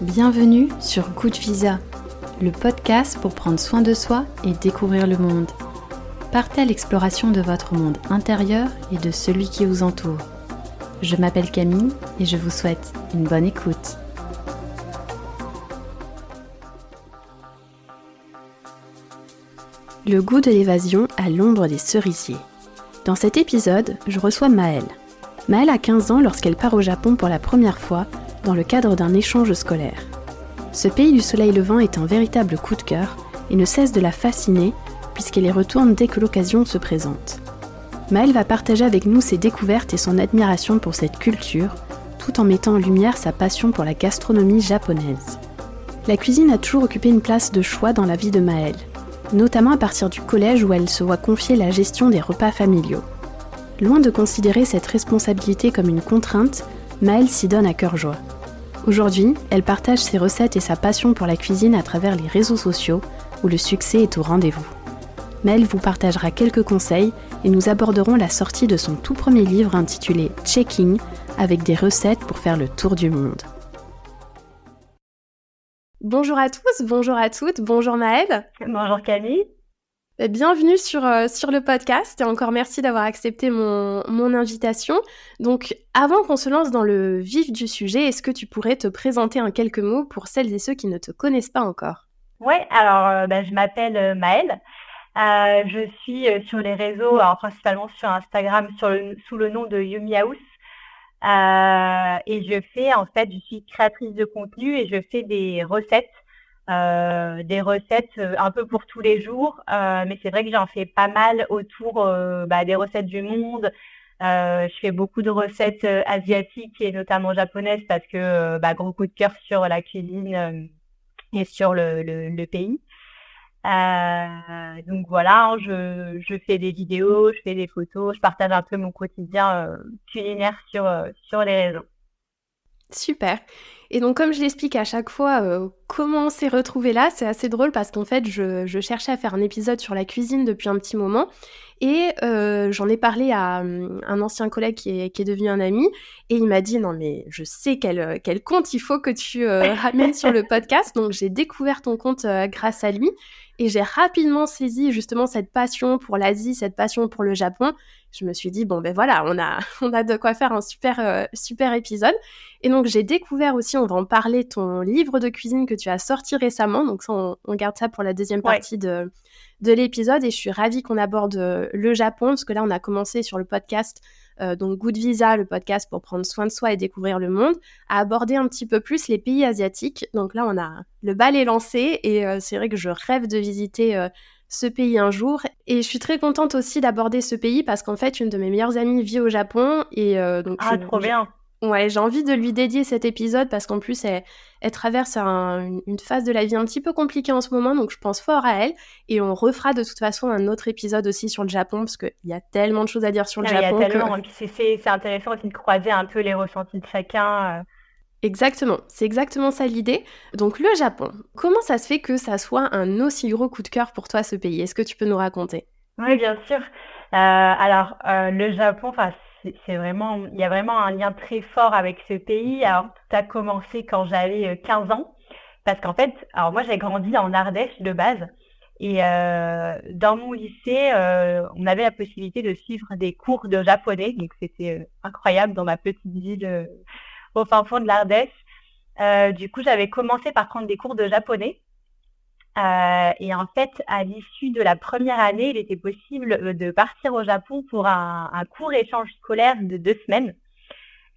Bienvenue sur Good Visa, le podcast pour prendre soin de soi et découvrir le monde. Partez à l'exploration de votre monde intérieur et de celui qui vous entoure. Je m'appelle Camille et je vous souhaite une bonne écoute. Le goût de l'évasion à l'ombre des cerisiers. Dans cet épisode, je reçois Maëlle. Maëlle a 15 ans lorsqu'elle part au Japon pour la première fois dans le cadre d'un échange scolaire. Ce pays du soleil levant est un véritable coup de cœur et ne cesse de la fasciner puisqu'elle y retourne dès que l'occasion se présente. Maëlle va partager avec nous ses découvertes et son admiration pour cette culture, tout en mettant en lumière sa passion pour la gastronomie japonaise. La cuisine a toujours occupé une place de choix dans la vie de Maëlle, notamment à partir du collège où elle se voit confier la gestion des repas familiaux. Loin de considérer cette responsabilité comme une contrainte, Maëlle s'y donne à cœur joie. Aujourd'hui, elle partage ses recettes et sa passion pour la cuisine à travers les réseaux sociaux où le succès est au rendez-vous. Maëlle vous partagera quelques conseils et nous aborderons la sortie de son tout premier livre intitulé Checking avec des recettes pour faire le tour du monde. Bonjour à tous, bonjour à toutes, bonjour Maëlle. Bonjour Camille. Bienvenue sur le podcast et encore merci d'avoir accepté mon invitation. Donc avant qu'on se lance dans le vif du sujet, est-ce que tu pourrais te présenter en quelques mots pour celles et ceux qui ne te connaissent pas encore ? Ouais, alors je m'appelle Maëlle. Je suis sur les réseaux, alors principalement sur Instagram sous le nom de Yumi House. Et je suis créatrice de contenu et je fais des recettes un peu pour tous les jours, mais c'est vrai que j'en fais pas mal autour des recettes du monde. Je fais beaucoup de recettes asiatiques et notamment japonaises parce que gros coup de cœur sur la cuisine et sur le pays. Donc voilà, je fais des vidéos, je fais des photos, je partage un peu mon quotidien culinaire sur les réseaux. Super. Et donc, comme je l'explique à chaque fois, comment on s'est retrouvés là, c'est assez drôle parce qu'en fait, je cherchais à faire un épisode sur la cuisine depuis un petit moment et j'en ai parlé à un ancien collègue qui est devenu un ami et il m'a dit « Non, mais je sais quel compte il faut que tu ramènes sur le podcast ». Donc, j'ai découvert ton compte grâce à lui et j'ai rapidement saisi justement cette passion pour l'Asie, cette passion pour le Japon. Je me suis dit « Bon, ben voilà, on a de quoi faire un super épisode ». Et donc, j'ai découvert aussi, on va en parler, ton livre de cuisine que tu as sorti récemment. Donc, ça, on garde ça pour la deuxième partie de l'épisode. Et je suis ravie qu'on aborde le Japon, parce que là, on a commencé sur le podcast, donc Good Visa, le podcast pour prendre soin de soi et découvrir le monde, à aborder un petit peu plus les pays asiatiques. Donc là, le bal est lancé et c'est vrai que je rêve de visiter ce pays un jour. Et je suis très contente aussi d'aborder ce pays parce qu'en fait, une de mes meilleures amies vit au Japon. Et donc, trop bien. Ouais, j'ai envie de lui dédier cet épisode parce qu'en plus, elle traverse une phase de la vie un petit peu compliquée en ce moment, donc je pense fort à elle. Et on refera de toute façon un autre épisode aussi sur le Japon parce qu'il y a tellement de choses à dire sur le Japon. Il y a tellement, c'est intéressant aussi de croiser un peu les ressentis de chacun. Exactement, c'est exactement ça l'idée. Donc le Japon, comment ça se fait que ça soit un aussi gros coup de cœur pour toi ce pays ? Est-ce que tu peux nous raconter ? Oui, bien sûr. Le Japon, c'est vraiment, il y a vraiment un lien très fort avec ce pays. Alors, tout a commencé quand j'avais 15 ans. Parce qu'en fait, alors moi, j'ai grandi en Ardèche de base. Et dans mon lycée, on avait la possibilité de suivre des cours de japonais. Donc, c'était incroyable dans ma petite ville au fin fond de l'Ardèche. Du coup, j'avais commencé par prendre des cours de japonais. Et en fait, à l'issue de la première année, il était possible de partir au Japon pour un court échange scolaire de 2 semaines.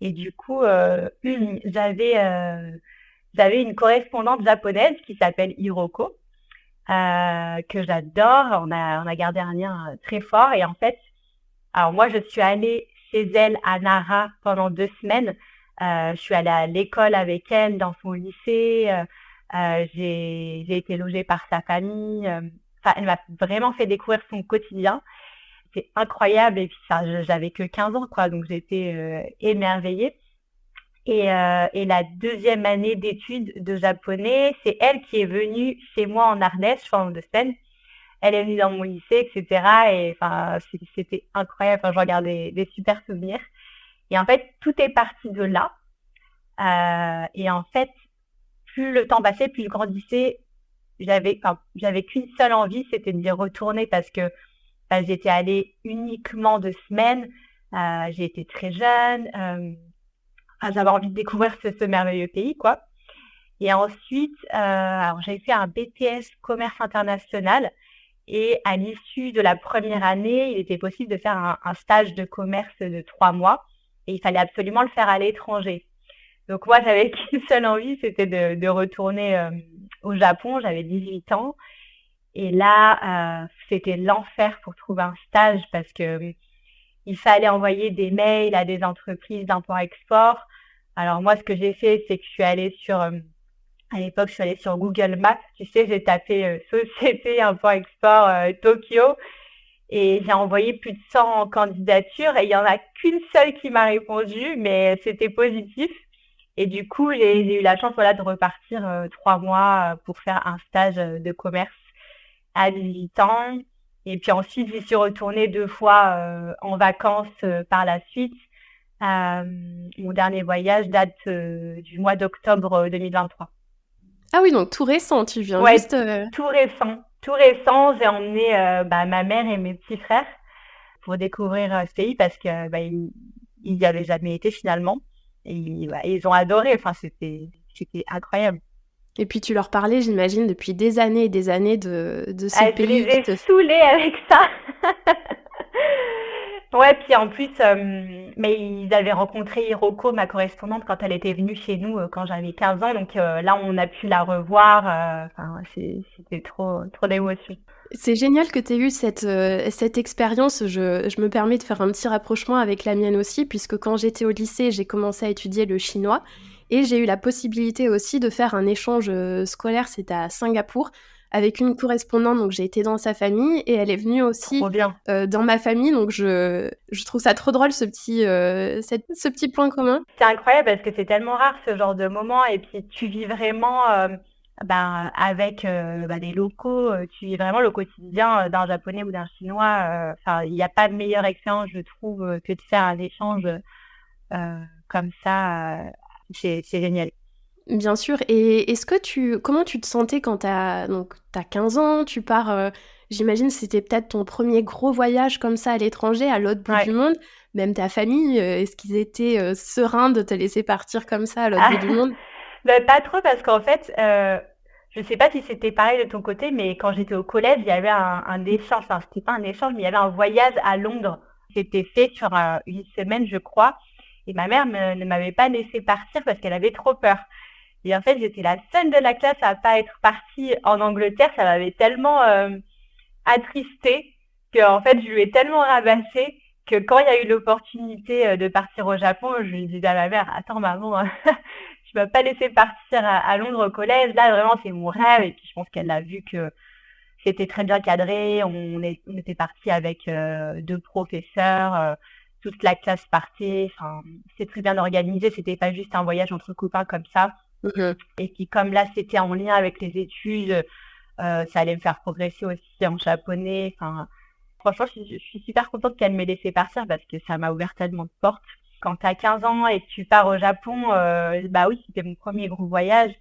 Et du coup, j'avais une correspondante japonaise qui s'appelle Hiroko, que j'adore. On a gardé un lien très fort. Et en fait, alors moi, je suis allée chez elle à Nara pendant 2 semaines. Je suis allée à l'école avec elle dans son lycée. J'ai été logée par sa famille. Elle m'a vraiment fait découvrir son quotidien. C'est incroyable. Et puis j'avais que 15 ans, quoi. Donc j'étais émerveillée. Et la deuxième année d'études de japonais, c'est elle qui est venue chez moi en Ardèche pendant 2 semaines. elle est venue dans mon lycée, etc. Et enfin, c'était incroyable. Enfin, j'en garde des super souvenirs. Et en fait, tout est parti de là. Et en fait, plus le temps passait, plus je grandissais, j'avais qu'une seule envie, c'était d'y retourner parce que j'étais allée uniquement 2 semaines. J'ai été très jeune. J'avais envie de découvrir ce merveilleux pays, quoi. Et ensuite, alors j'avais fait un BTS commerce international. Et à l'issue de la première année, il était possible de faire un stage de commerce de 3 mois. Et il fallait absolument le faire à l'étranger. Donc moi, j'avais qu'une seule envie, c'était de retourner au Japon. J'avais 18 ans. Et là, c'était l'enfer pour trouver un stage parce que il fallait envoyer des mails à des entreprises d'import-export. Alors moi, ce que j'ai fait, c'est que je suis allée à l'époque, je suis allée sur Google Maps. Tu sais, j'ai tapé société import-export Tokyo et j'ai envoyé plus de 100 candidatures et il y en a qu'une seule qui m'a répondu, mais c'était positif. Et du coup, j'ai eu la chance, voilà, de repartir 3 mois pour faire un stage de commerce à 18 ans. Et puis ensuite, j'y suis retournée 2 fois en vacances par la suite. Mon dernier voyage date du mois d'octobre 2023. Ah oui, donc tout récent, tu viens Ouais, juste... tout récent. Tout récent, j'ai emmené ma mère et mes petits frères pour découvrir ce pays parce que ils y avaient jamais été finalement. Et ils ont adoré. Enfin, c'était incroyable. Et puis tu leur parlais, j'imagine, depuis des années et des années de ce Je les pays qui ai te... saoulés avec ça. Ouais, puis en plus, mais ils avaient rencontré Hiroko, ma correspondante, quand elle était venue chez nous quand j'avais 15 ans. Donc là, on a pu la revoir. Enfin, c'était trop d'émotions. C'est génial que tu aies eu cette expérience. Je me permets de faire un petit rapprochement avec la mienne aussi, puisque quand j'étais au lycée, j'ai commencé à étudier le chinois et j'ai eu la possibilité aussi de faire un échange scolaire, c'était à Singapour, avec une correspondante. Donc j'ai été dans sa famille et elle est venue aussi Trop bien. dans ma famille. Donc je trouve ça trop drôle, ce petit point commun. C'est incroyable parce que c'est tellement rare ce genre de moment et puis tu vis vraiment avec des locaux, tu vis vraiment le quotidien d'un japonais ou d'un chinois. Enfin, il n'y a pas de meilleure expérience, je trouve, que de faire un échange comme ça. C'est génial. Bien sûr. Et comment tu te sentais quand t'as 15 ans, tu pars, j'imagine c'était peut-être ton premier gros voyage comme ça à l'étranger, à l'autre bout du Ouais. monde. Même ta famille, est-ce qu'ils étaient sereins de te laisser partir comme ça à l'autre Ah, bout du monde? pas trop parce qu'en fait, je sais pas si c'était pareil de ton côté, mais quand j'étais au collège, il y avait un échange. Enfin, c'était pas un échange, mais il y avait un voyage à Londres. C'était fait sur une semaine, je crois. Et ma mère ne m'avait pas laissé partir parce qu'elle avait trop peur. Et en fait, j'étais la seule de la classe à pas être partie en Angleterre. Ça m'avait tellement attristée que en fait, je lui ai tellement rabassé que quand il y a eu l'opportunité de partir au Japon, je lui disais à ma mère, attends maman, tu vas pas laisser partir à Londres au collège. Là, vraiment, c'est mon rêve. Et puis, je pense qu'elle a vu que c'était très bien cadré. On était partis avec 2 professeurs. Toute la classe partait. Enfin, c'est très bien organisé. C'était pas juste un voyage entre copains comme ça. Mhm. Et puis, comme là, c'était en lien avec les études, ça allait me faire progresser aussi en japonais. Enfin, franchement, je suis super contente qu'elle m'ait laissé partir parce que ça m'a ouvert tellement de portes. Quand tu as 15 ans et que tu pars au Japon, bah oui, c'était mon premier gros voyage.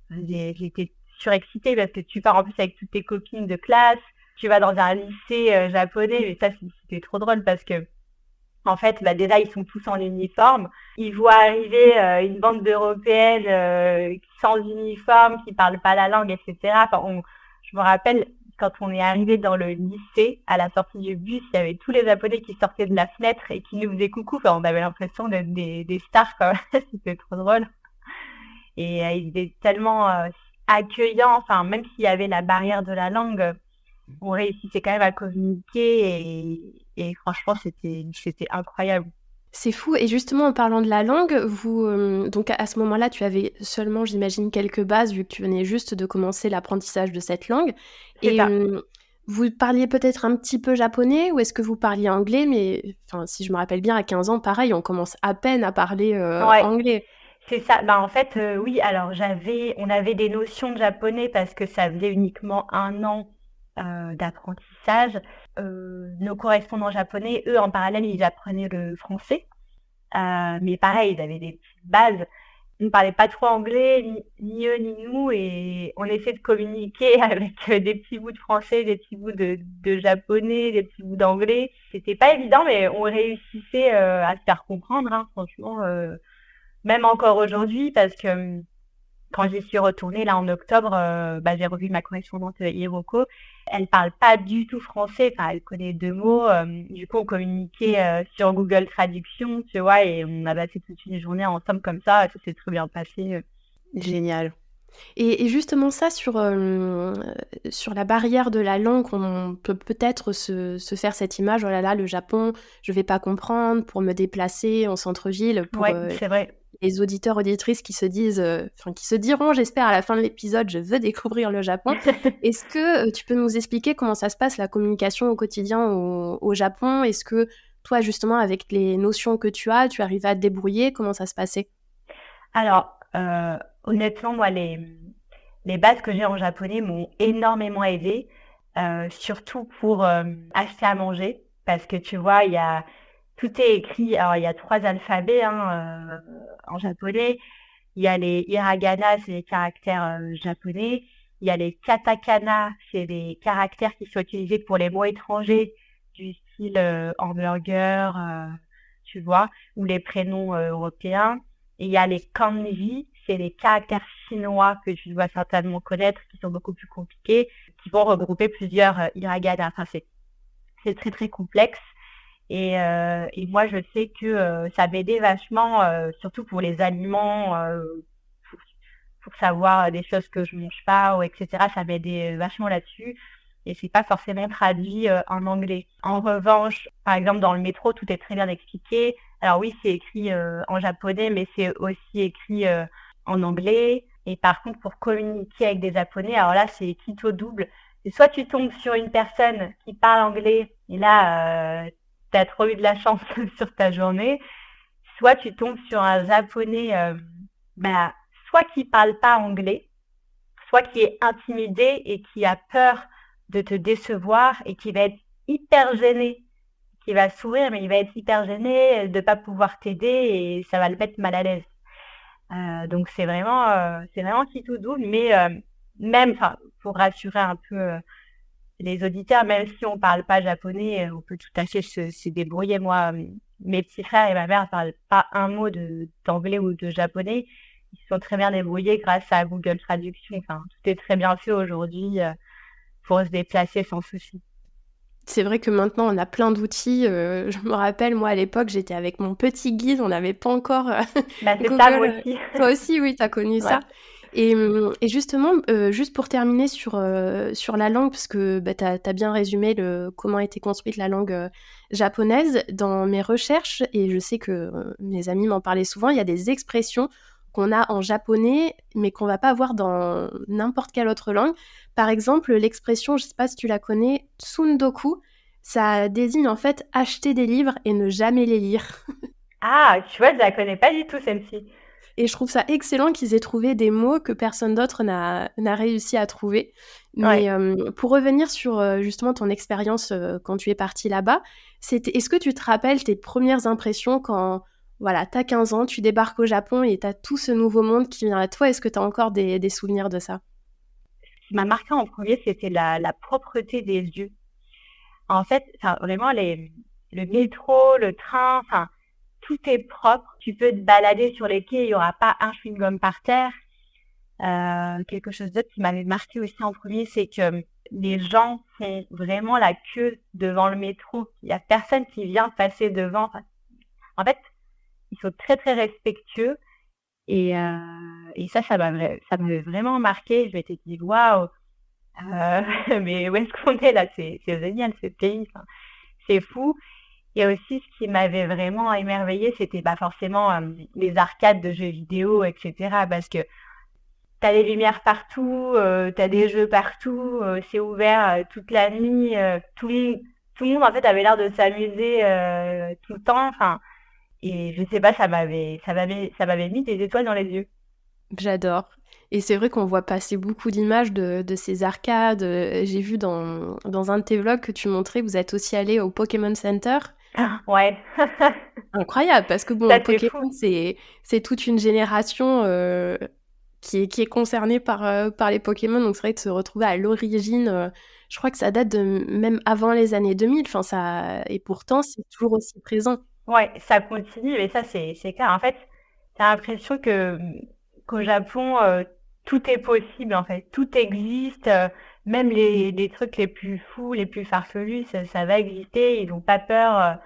J'étais surexcitée parce que tu pars en plus avec toutes tes copines de classe. Tu vas dans un lycée japonais, mais ça, c'était trop drôle parce que en fait, déjà, ils sont tous en uniforme. Ils voient arriver une bande d'Européennes sans uniforme, qui parlent pas la langue, etc. Enfin, je me rappelle, quand on est arrivé dans le lycée, à la sortie du bus, il y avait tous les Japonais qui sortaient de la fenêtre et qui nous faisaient coucou. Enfin, on avait l'impression d'être des stars, quand même. C'était trop drôle. Et ils étaient tellement accueillants. Enfin, même s'il y avait la barrière de la langue, on réussissait quand même à communiquer et franchement, c'était incroyable. C'est fou. Et justement, en parlant de la langue, donc à ce moment-là, tu avais seulement, j'imagine, quelques bases vu que tu venais juste de commencer l'apprentissage de cette langue. C'est Et ça. vous parliez peut-être un petit peu japonais ou est-ce que vous parliez anglais? Mais enfin, si je me rappelle bien, à 15 ans, pareil, on commence à peine à parler Ouais, anglais. c'est ça. Bah, en fait, oui, alors on avait des notions de japonais parce que ça faisait uniquement un an d'apprentissage. Nos correspondants japonais, eux, en parallèle, ils apprenaient le français. Mais pareil, ils avaient des petites bases. Ils ne parlaient pas trop anglais, ni eux, ni nous, et on essaie de communiquer avec des petits bouts de français, des petits bouts de japonais, des petits bouts d'anglais. C'était pas évident, mais on réussissait à se faire comprendre, hein, franchement, même encore aujourd'hui, parce que quand j'y suis retournée là en octobre, j'ai revu ma correspondante Hiroko. Elle parle pas du tout français, enfin elle connaît 2 mots. Du coup, on communiquait sur Google Traduction, tu vois, et on a passé toute une journée ensemble comme ça s'est très bien passé. Génial. Et justement ça sur la barrière de la langue, on peut peut-être se faire cette image: «Oh là là, le Japon, je vais pas comprendre pour me déplacer en centre-ville», pour, Ouais, c'est vrai. les auditeurs, auditrices qui se disent, enfin qui se diront, j'espère, à la fin de l'épisode: «Je veux découvrir le Japon». Est-ce que, tu peux nous expliquer comment ça se passe, la communication au quotidien au Japon? Est-ce que toi, justement, avec les notions que tu arrives à te débrouiller? Comment ça se passait? Alors, honnêtement, moi, les bases que j'ai en japonais m'ont énormément aidée, surtout pour acheter à manger, parce que tu vois, tout est écrit. Alors, il y a 3 alphabets, hein, en japonais. Il y a les hiragana, c'est les caractères japonais. Il y a les katakana, c'est les caractères qui sont utilisés pour les mots étrangers, du style hamburger, tu vois, ou les prénoms européens. Et il y a les kanji, c'est les caractères chinois que tu dois certainement connaître, qui sont beaucoup plus compliqués, qui vont regrouper plusieurs hiragana. Enfin, c'est très très complexe. Et moi, je sais que ça m'aidait vachement, surtout pour les aliments, pour, pour savoir des choses que je mange pas, ou etc. Ça m'aidait vachement là-dessus. Et c'est pas forcément traduit en anglais. En revanche, par exemple, dans le métro, tout est très bien expliqué. Alors oui, c'est écrit en japonais, mais c'est aussi écrit en anglais. Et par contre, pour communiquer avec des Japonais, alors là, c'est quitte au double. C'est soit tu tombes sur une personne qui parle anglais, et là, tu as trop eu de la chance sur ta journée, soit tu tombes sur un Japonais, soit qui parle pas anglais, soit qui est intimidé et qui a peur de te décevoir et qui va être hyper gêné, qui va sourire, mais il va être hyper gêné de pas pouvoir t'aider et ça va le mettre mal à l'aise. Donc c'est vraiment qui tout double, mais même, enfin, pour rassurer un peu les auditeurs, même si on parle pas japonais, on peut tout à fait se débrouiller. Moi, mes petits frères et ma mère parlent pas un mot d'anglais ou de japonais. Ils se sont très bien débrouillés grâce à Google Traduction. Enfin, tout est très bien fait aujourd'hui pour se déplacer sans souci. C'est vrai que maintenant on a plein d'outils, je me rappelle, moi, à l'époque, j'étais avec mon petit guide, on n'avait pas encore, Bah, c'est ça, Google, moi aussi. toi aussi, oui, tu as connu Ouais. ça? Et justement, juste pour terminer sur la langue, parce que, tu as bien résumé comment était construite la langue, japonaise. Dans mes recherches, et je sais que, mes amis m'en parlaient souvent, il y a des expressions qu'on a en japonais, mais qu'on va pas avoir dans n'importe quelle autre langue. Par exemple, l'expression, je sais pas si tu la connais, tsundoku, ça désigne en fait acheter des livres et ne jamais les lire. Ah, tu vois, je la connais pas du tout, celle-ci. Et je trouve ça excellent qu'ils aient trouvé des mots que personne d'autre n'a réussi à trouver. Mais Ouais. pour revenir sur justement ton expérience quand tu es partie là-bas, est-ce que tu te rappelles tes premières impressions quand voilà, tu as 15 ans, tu débarques au Japon et tu as tout ce nouveau monde qui vient à toi? Est-ce que tu as encore des souvenirs de ça? Ce qui m'a marqué en premier, c'était la propreté des yeux. En fait, enfin, vraiment, le métro, le train, enfin, tout est propre. Tu peux te balader sur les quais, il y aura pas un chewing-gum par terre. Quelque chose d'autre qui m'avait marqué aussi en premier, c'est que les gens font vraiment la queue devant le métro. Il y a personne qui vient passer devant. Enfin, en fait, ils sont très très respectueux et ça m'avait vraiment marqué. Je m'étais dit waouh, mais où est-ce qu'on est là? C'est génial ce pays. Enfin, c'est fou. Et aussi, ce qui m'avait vraiment émerveillée, c'était forcément les arcades de jeux vidéo, etc. Parce que t'as des lumières partout, t'as des jeux partout, c'est ouvert toute la nuit. Tout le monde, en fait, avait l'air de s'amuser tout le temps. Enfin, et je sais pas, ça m'avait mis des étoiles dans les yeux. J'adore. Et c'est vrai qu'on voit passer beaucoup d'images de ces arcades. J'ai vu dans un de tes vlogs que tu montrais, vous êtes aussi allé au Pokémon Center. Ouais, Incroyable, parce que bon, ça c'est fou. Pokémon, c'est toute une génération qui est concernée par les Pokémon. Donc c'est vrai de se retrouver à l'origine, je crois que ça date de même avant les années 2000. Enfin, et pourtant, c'est toujours aussi présent. Ouais, ça continue et ça c'est clair. En fait, t'as l'impression que qu'au Japon, tout est possible en fait, tout existe, même les trucs les plus fous, les plus farfelus, ça va exister. Ils ont pas peur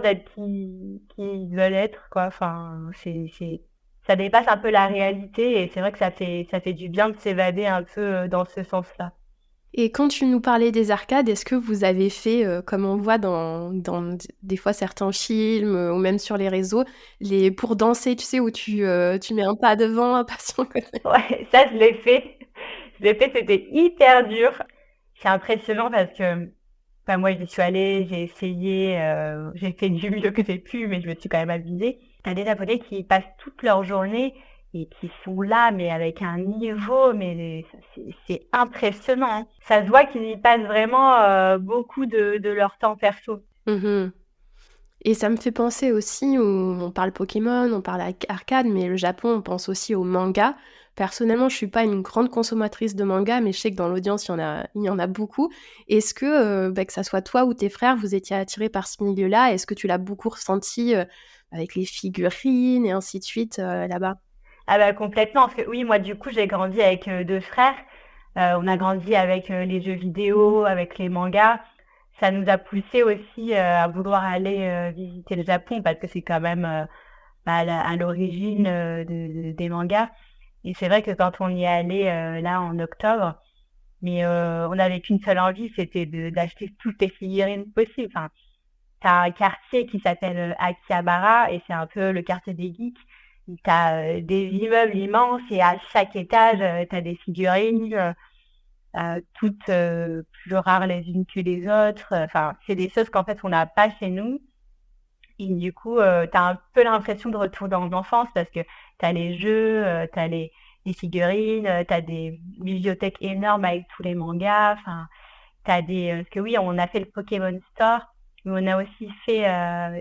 d'être qui ils veulent être quoi. Enfin, ça dépasse un peu la réalité et c'est vrai que ça fait du bien de s'évader un peu dans ce sens-là. Et quand tu nous parlais des arcades, est-ce que vous avez fait, comme on voit dans des fois certains films, ou même sur les réseaux, pour danser, tu sais, où tu mets un pas devant, un pas sur le côté? Ouais, ça je l'ai fait. Je l'ai fait, c'était hyper dur. C'est impressionnant parce que enfin, moi, j'y suis allée, j'ai essayé, j'ai fait du mieux que j'ai pu, mais je me suis quand même amusée. T'as des Japonais qui passent toute leur journée et qui sont là, mais avec un niveau, mais c'est impressionnant, hein. Ça se voit qu'ils y passent vraiment beaucoup de leur temps perso. Mmh. Et ça me fait penser aussi, on parle Pokémon, on parle arcade, mais le Japon, on pense aussi au manga. Personnellement, je suis pas une grande consommatrice de manga, mais je sais que dans l'audience, il y en a beaucoup. Est-ce que, que ça soit toi ou tes frères, vous étiez attirés par ce milieu-là? Est-ce que tu l'as beaucoup ressenti, avec les figurines et ainsi de suite, là-bas? Ah bah complètement, parce que oui, moi du coup, j'ai grandi avec deux frères. On a grandi avec les jeux vidéo, avec les mangas. Ça nous a poussé aussi à vouloir aller visiter le Japon parce que c'est quand même bah, à l'origine des mangas. Et c'est vrai que quand on y est allé là en octobre, mais on n'avait qu'une seule envie, c'était d'acheter toutes les figurines possibles. Enfin, t'as un quartier qui s'appelle Akihabara et c'est un peu le quartier des geeks. T'as des immeubles immenses et à chaque étage, t'as des figurines, toutes plus rares les unes que les autres. Enfin, c'est des choses qu'en fait on n'a pas chez nous. Et du coup, t'as un peu l'impression de retourner dans l'enfance parce que t'as les jeux, t'as les figurines, t'as des bibliothèques énormes avec tous les mangas. Enfin, t'as parce que oui, on a fait le Pokémon Store, mais on a aussi fait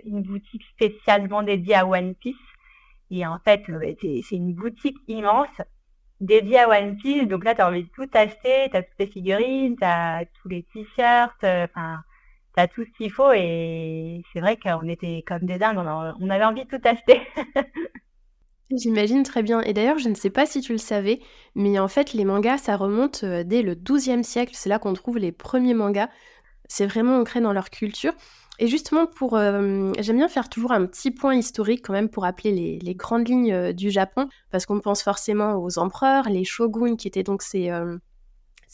une boutique spécialement dédiée à One Piece. Et en fait, c'est une boutique immense dédiée à One Piece. Donc là, t'as envie de tout acheter, t'as toutes les figurines, t'as tous les t-shirts, enfin, t'as tout ce qu'il faut. Et c'est vrai qu'on était comme des dingues, on avait envie de tout acheter. J'imagine très bien. Et d'ailleurs, je ne sais pas si tu le savais, mais en fait, les mangas, ça remonte, dès le XIIe siècle. C'est là qu'on trouve les premiers mangas. C'est vraiment ancré dans leur culture. Et justement, j'aime bien faire toujours un petit point historique quand même pour rappeler les grandes lignes du Japon, parce qu'on pense forcément aux empereurs, les shoguns qui étaient donc ces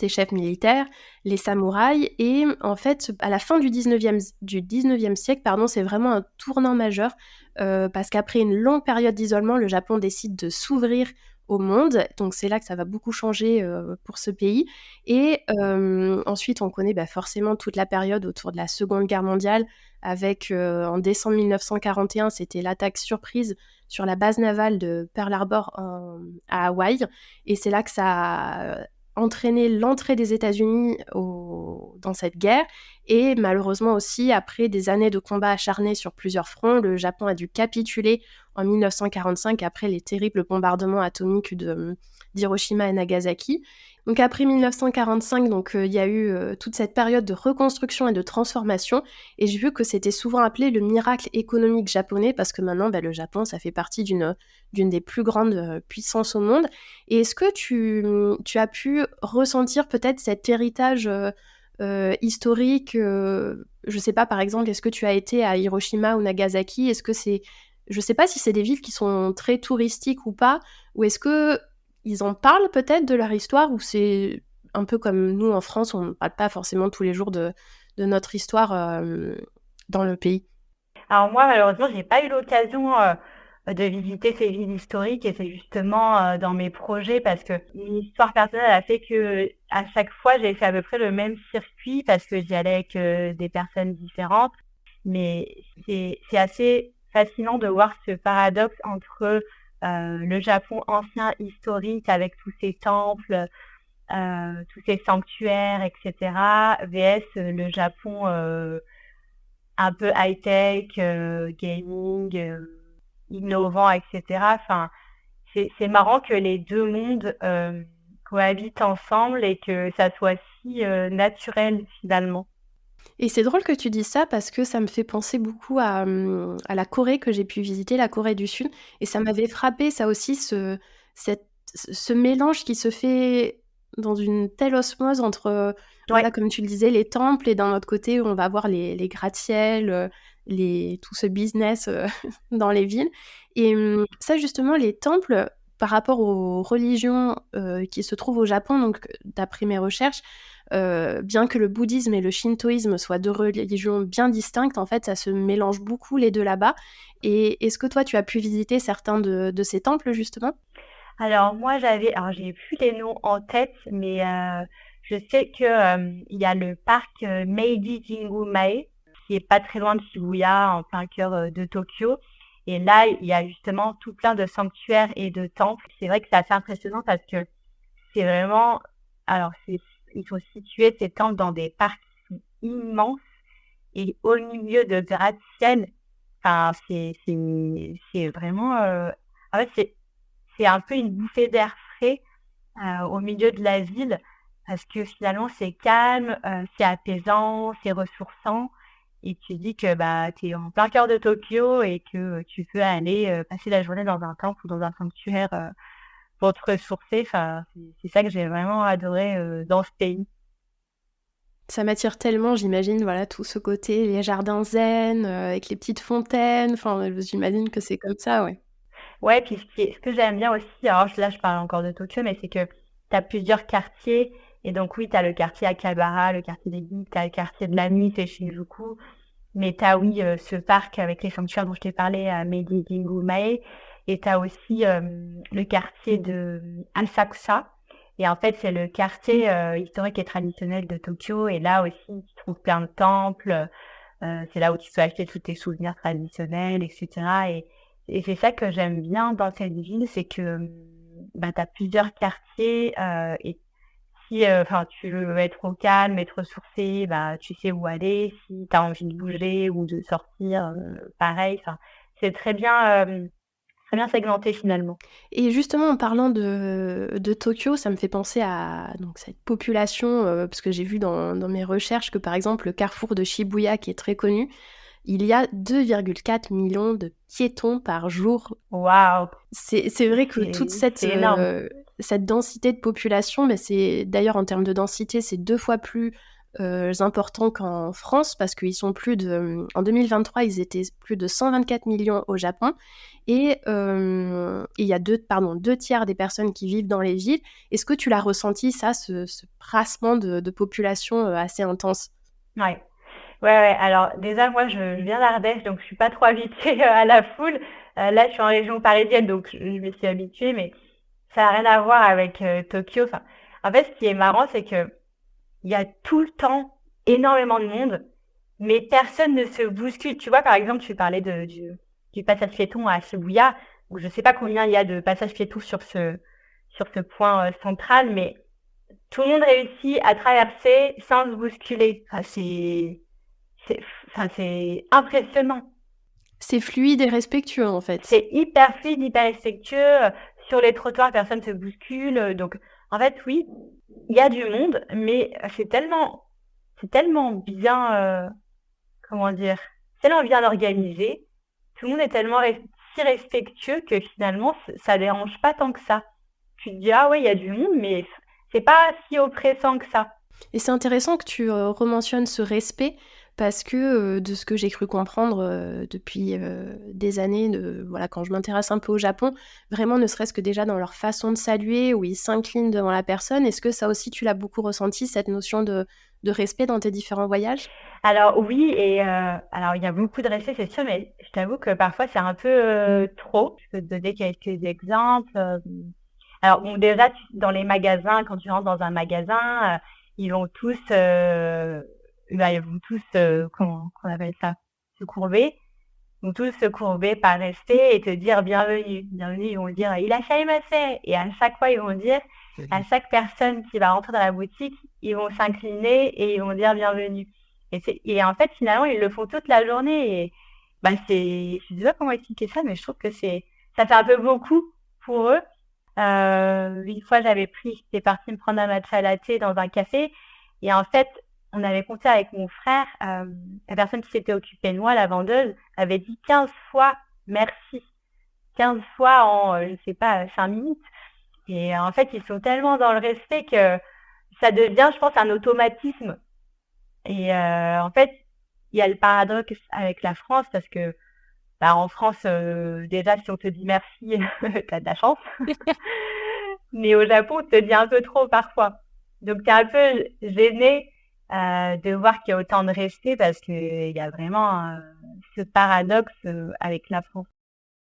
chefs militaires, les samouraïs. Et en fait, à la fin du 19e siècle, pardon, c'est vraiment un tournant majeur, parce qu'après une longue période d'isolement, le Japon décide de s'ouvrir au monde. Donc c'est là que ça va beaucoup changer pour ce pays. Et ensuite, on connaît forcément toute la période autour de la Seconde Guerre mondiale, avec en décembre 1941, c'était l'attaque surprise sur la base navale de Pearl Harbor à Hawaï. Et c'est là que ça a entraîné l'entrée des États-Unis dans cette guerre. Et malheureusement aussi, après des années de combats acharnés sur plusieurs fronts, le Japon a dû capituler en 1945 après les terribles bombardements atomiques d'Hiroshima et Nagasaki. Donc après 1945, il y a eu toute cette période de reconstruction et de transformation. Et j'ai vu que c'était souvent appelé le miracle économique japonais, parce que maintenant, le Japon, ça fait partie d'une des plus grandes puissances au monde. Et est-ce que tu as pu ressentir peut-être cet héritage historique, je sais pas, par exemple, est-ce que tu as été à Hiroshima ou Nagasaki? Est-ce que je sais pas si c'est des villes qui sont très touristiques ou pas, ou est-ce que ils en parlent peut-être de leur histoire, ou c'est un peu comme nous en France, on ne parle pas forcément tous les jours de notre histoire dans le pays? Alors moi, malheureusement, j'ai pas eu l'occasion de visiter ces villes historiques et c'est justement dans mes projets parce que une histoire personnelle a fait que à chaque fois, j'ai fait à peu près le même circuit parce que j'y allais avec des personnes différentes. Mais c'est assez fascinant de voir ce paradoxe entre le Japon ancien historique avec tous ses temples, tous ces sanctuaires, etc., vs le Japon un peu high-tech, gaming, innovant, etc. Enfin, c'est marrant que les deux mondes cohabitent ensemble et que ça soit si naturel finalement. Et c'est drôle que tu dises ça parce que ça me fait penser beaucoup à la Corée que j'ai pu visiter, la Corée du Sud et ça m'avait frappé ça aussi ce mélange qui se fait dans une telle osmose entre, Ouais. voilà comme tu le disais les temples et d'un autre côté on va voir les gratte-ciel, tout ce business, dans les villes et ça justement les temples, par rapport aux religions, qui se trouvent au Japon donc d'après mes recherches, bien que le bouddhisme et le shintoïsme soient 2 religions bien distinctes, en fait, ça se mélange beaucoup les 2 là-bas et est-ce que toi, tu as pu visiter certains de ces temples, justement? Alors moi j'ai plus les noms en tête, mais je sais que il y a le parc Meiji Jingu-mae qui est pas très loin de Shibuya, en plein cœur de Tokyo. Et là, il y a justement tout plein de sanctuaires et de temples. C'est vrai que c'est assez impressionnant parce que c'est vraiment, alors ils sont situés ces temples dans des parcs qui sont immenses et au milieu de gratte-ciel. Enfin, c'est vraiment, en fait, c'est un peu une bouffée d'air frais au milieu de la ville parce que finalement c'est calme, c'est apaisant, c'est ressourçant et tu dis que bah tu es en plein cœur de Tokyo et que tu peux aller passer la journée dans un temple ou dans un sanctuaire pour te ressourcer. Enfin, c'est ça que j'ai vraiment adoré dans ce pays. Ça m'attire tellement, j'imagine, voilà, tout ce côté, les jardins zen, avec les petites fontaines, enfin, j'imagine que c'est comme ça, ouais. Ouais, puis ce que j'aime bien aussi, alors là je parle encore de Tokyo, mais c'est que tu as plusieurs quartiers. Et donc oui, tu as le quartier Akihabara, le quartier des geeks, tu as le quartier de la nuit, c'est Shinjuku. Mais tu as oui, ce parc avec les sanctuaires dont je t'ai parlé à Meiji Jingu-mae. Et tu as aussi le quartier de Asakusa. Et en fait, c'est le quartier historique et traditionnel de Tokyo. Et là aussi, tu trouves plein de temples. C'est là où tu peux acheter tous tes souvenirs traditionnels, etc. Et c'est ça que j'aime bien dans cette ville, c'est que bah, tu as plusieurs quartiers et si tu veux être au calme, être ressourcé, bah, tu sais où aller. Si tu as envie de bouger ou de sortir, pareil. Enfin, c'est très bien segmenté finalement. Et justement, en parlant de Tokyo, ça me fait penser à donc cette population, parce que j'ai vu dans mes recherches que, par exemple, le carrefour de Shibuya, qui est très connu, il y a 2,4 millions de piétons par jour. Waouh, C'est vrai que toute c'est énorme. cette densité de population, mais c'est d'ailleurs en termes de densité, c'est 2 fois plus, important qu'en France parce qu'ils sont plus de, en 2023, ils étaient plus de 124 millions au Japon et il y a 2 tiers des personnes qui vivent dans les villes. Est-ce que tu l'as ressenti ça, ce brassement de population, assez intense? Ouais. Ouais, ouais. Alors déjà, moi, je viens d'Ardèche, donc je suis pas trop habituée à la foule. Là, je suis en région parisienne, donc je me suis habituée, mais ça n'a rien à voir avec Tokyo. Enfin, en fait, ce qui est marrant, c'est que il y a tout le temps énormément de monde, mais personne ne se bouscule. Tu vois, par exemple, tu parlais du passage piéton à Shibuya, où je sais pas combien il y a de passages piétons sur ce point central, mais tout le monde réussit à traverser sans se bousculer. Enfin, c'est, c'est impressionnant. C'est fluide et respectueux, en fait. C'est hyper fluide, hyper respectueux. Sur les trottoirs, personne ne se bouscule. Donc, en fait, oui, il y a du monde, mais c'est tellement bien, comment dire, tellement bien organisé. Tout le monde est tellement si respectueux que finalement, ça dérange pas tant que ça. Tu te dis, ah ouais, il y a du monde, mais c'est pas si oppressant que ça. Et c'est intéressant que tu rementionnes ce respect parce que de ce que j'ai cru comprendre depuis des années, voilà, quand je m'intéresse un peu au Japon, vraiment ne serait-ce que déjà dans leur façon de saluer, où ils s'inclinent devant la personne, est-ce que ça aussi tu l'as beaucoup ressenti, cette notion de respect dans tes différents voyages? Alors oui, et alors il y a beaucoup de respect, c'est sûr, mais je t'avoue que parfois c'est un peu trop. Je peux te donner quelques exemples. Alors bon, déjà dans les magasins, quand tu rentres dans un magasin, ils vont tous, ils vont tous, comment on appelle ça, se courber. vont tous se courber par respect et te dire bienvenue. Bienvenue, ils vont dire irashaimase. Et à chaque fois, ils vont dire, à chaque personne qui va rentrer dans la boutique, ils vont s'incliner et ils vont dire bienvenue. Et en fait, finalement, ils le font toute la journée. Et bah, je sais pas comment expliquer ça, mais je trouve que ça fait un peu beaucoup pour eux. Une fois, j'étais partie me prendre un matcha latte dans un café. Et en fait, on avait compté avec mon frère, la personne qui s'était occupée de moi, la vendeuse, avait dit 15 fois merci. 15 fois en, je sais pas, 5 minutes. Et en fait, ils sont tellement dans le respect que ça devient, je pense, un automatisme. Et en fait, il y a le paradoxe avec la France parce que bah, en France, déjà, si on te dit merci, t'as de la chance. Mais au Japon, on te dit un peu trop parfois. Donc, t'es un peu gêné de voir qu'il y a autant de respect parce qu'il y a vraiment ce paradoxe avec la France.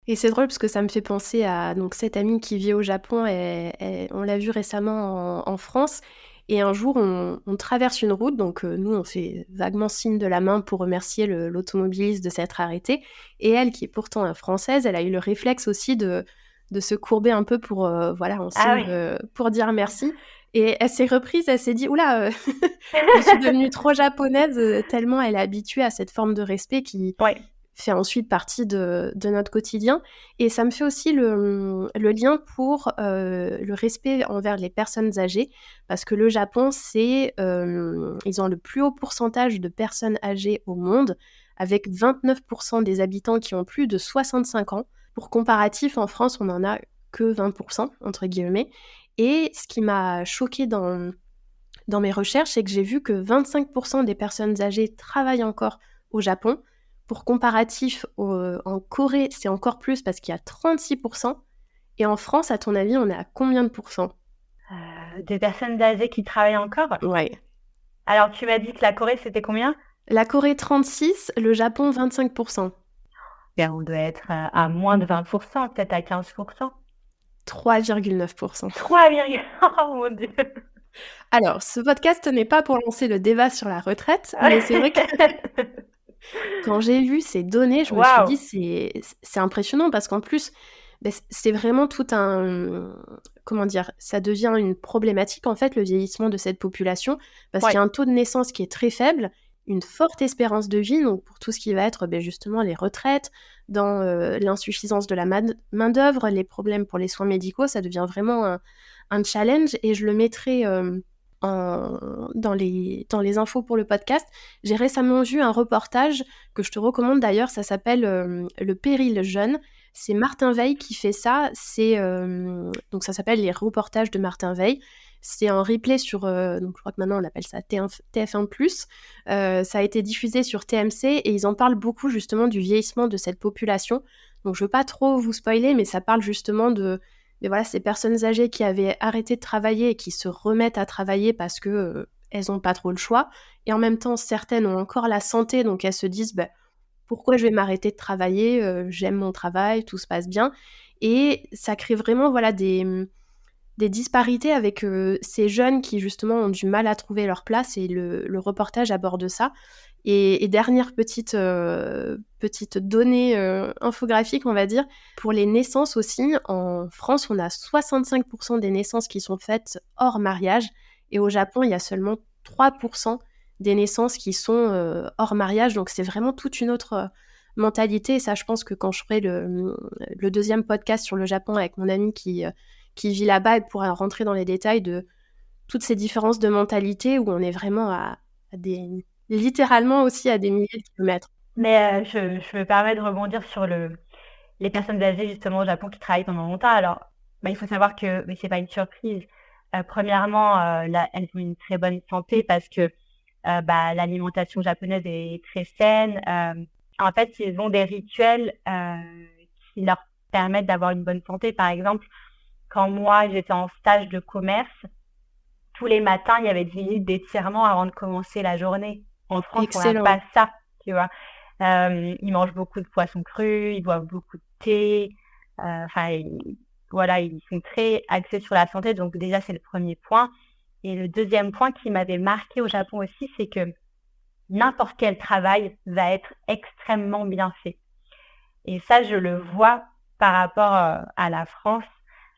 Et c'est drôle parce que ça me fait penser à donc cette amie qui vit au Japon, on l'a vue récemment en France. Et un jour, on traverse une route, donc nous, on fait vaguement signe de la main pour remercier l'automobiliste de s'être arrêté. Et elle, qui est pourtant française, elle a eu le réflexe aussi de se courber un peu pour, voilà, en signe pour dire merci. Et elle s'est reprise, elle s'est dit « Oula, je suis devenue trop japonaise », tellement elle est habituée à cette forme de respect qui fait ensuite partie de notre quotidien. Et ça me fait aussi le lien pour le respect envers les personnes âgées, parce que le Japon, ils ont le plus haut pourcentage de personnes âgées au monde, avec 29% des habitants qui ont plus de 65 ans. Pour comparatif, en France, on n'en a que 20%, entre guillemets. Et ce qui m'a choquée dans mes recherches, c'est que j'ai vu que 25% des personnes âgées travaillent encore au Japon. Pour comparatif, en Corée, c'est encore plus parce qu'il y a 36%. Et en France, à ton avis, on est à combien de pourcents ? Des personnes âgées qui travaillent encore ? Ouais. Alors, tu m'as dit que la Corée, c'était combien ? La Corée, 36%, le Japon, 25%. Ben, on doit être à moins de 20%, peut-être à 15%. 3,9%. 3,9%. Oh mon Dieu. Alors, ce podcast n'est pas pour lancer le débat sur la retraite, mais c'est vrai que quand j'ai vu ces données, je me suis dit, c'est impressionnant parce qu'en plus, c'est vraiment tout un... Comment dire ? Ça devient une problématique, en fait, le vieillissement de cette population, parce qu'il y a un taux de naissance qui est très faible, une forte espérance de vie, donc pour tout ce qui va être justement les retraites, dans l'insuffisance de la main-d'œuvre, les problèmes pour les soins médicaux, ça devient vraiment un challenge. Et je le mettrai dans les infos pour le podcast. J'ai récemment vu un reportage que je te recommande d'ailleurs, ça s'appelle Le péril jeune. C'est Martin Veil qui fait ça. Donc ça s'appelle les reportages de Martin Veil. C'est un replay sur, donc je crois que maintenant on appelle ça TF1+. Ça a été diffusé sur TMC et ils en parlent beaucoup justement du vieillissement de cette population. Donc je veux pas trop vous spoiler, mais ça parle justement mais voilà, ces personnes âgées qui avaient arrêté de travailler et qui se remettent à travailler parce que elles n'ont pas trop le choix. Et en même temps, certaines ont encore la santé, donc elles se disent pourquoi je vais m'arrêter de travailler, j'aime mon travail, tout se passe bien. Et ça crée vraiment des disparités avec ces jeunes qui justement ont du mal à trouver leur place, et le reportage aborde ça. Et dernière petite donnée infographique, on va dire, pour les naissances aussi, en France, on a 65% des naissances qui sont faites hors mariage, et au Japon, il y a seulement 3% des naissances qui sont hors mariage, donc c'est vraiment toute une autre mentalité. Et ça, je pense que quand je ferai le deuxième podcast sur le Japon avec mon amie qui vit là-bas, elle pourra rentrer dans les détails de toutes ces différences de mentalité où on est vraiment littéralement aussi à des milliers de kilomètres. Mais je me permets de rebondir sur les personnes âgées justement au Japon qui travaillent pendant longtemps. Alors, il faut savoir que c'est pas une surprise. Premièrement, elles ont une très bonne santé parce que l'alimentation japonaise est très saine. En fait, ils ont des rituels qui leur permettent d'avoir une bonne santé. Par exemple, quand moi, j'étais en stage de commerce, tous les matins, il y avait 10 minutes d'étirement avant de commencer la journée. En France, Excellent. on n'a pas ça, tu vois. Ils mangent beaucoup de poissons crus, ils boivent beaucoup de thé. Ils sont très axés sur la santé. Donc déjà, c'est le premier point. Et le deuxième point qui m'avait marqué au Japon aussi, c'est que n'importe quel travail va être extrêmement bien fait. Et ça, je le vois par rapport à la France.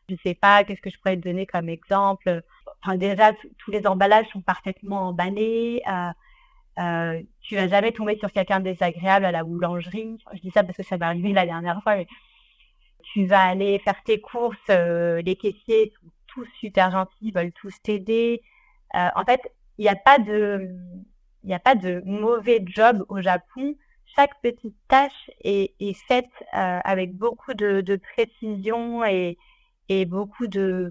Je sais pas, qu'est-ce que je pourrais te donner comme exemple. Enfin, déjà, tous les emballages sont parfaitement emballés. Tu vas jamais tomber sur quelqu'un de désagréable à la boulangerie. Je dis ça parce que ça m'est arrivé la dernière fois, mais tu vas aller faire tes courses, les caissiers sont tous super gentils, ils veulent tous t'aider. En fait, il n'y a pas de, il n'y a pas de mauvais job au Japon. Chaque petite tâche est faite avec beaucoup de précision et beaucoup de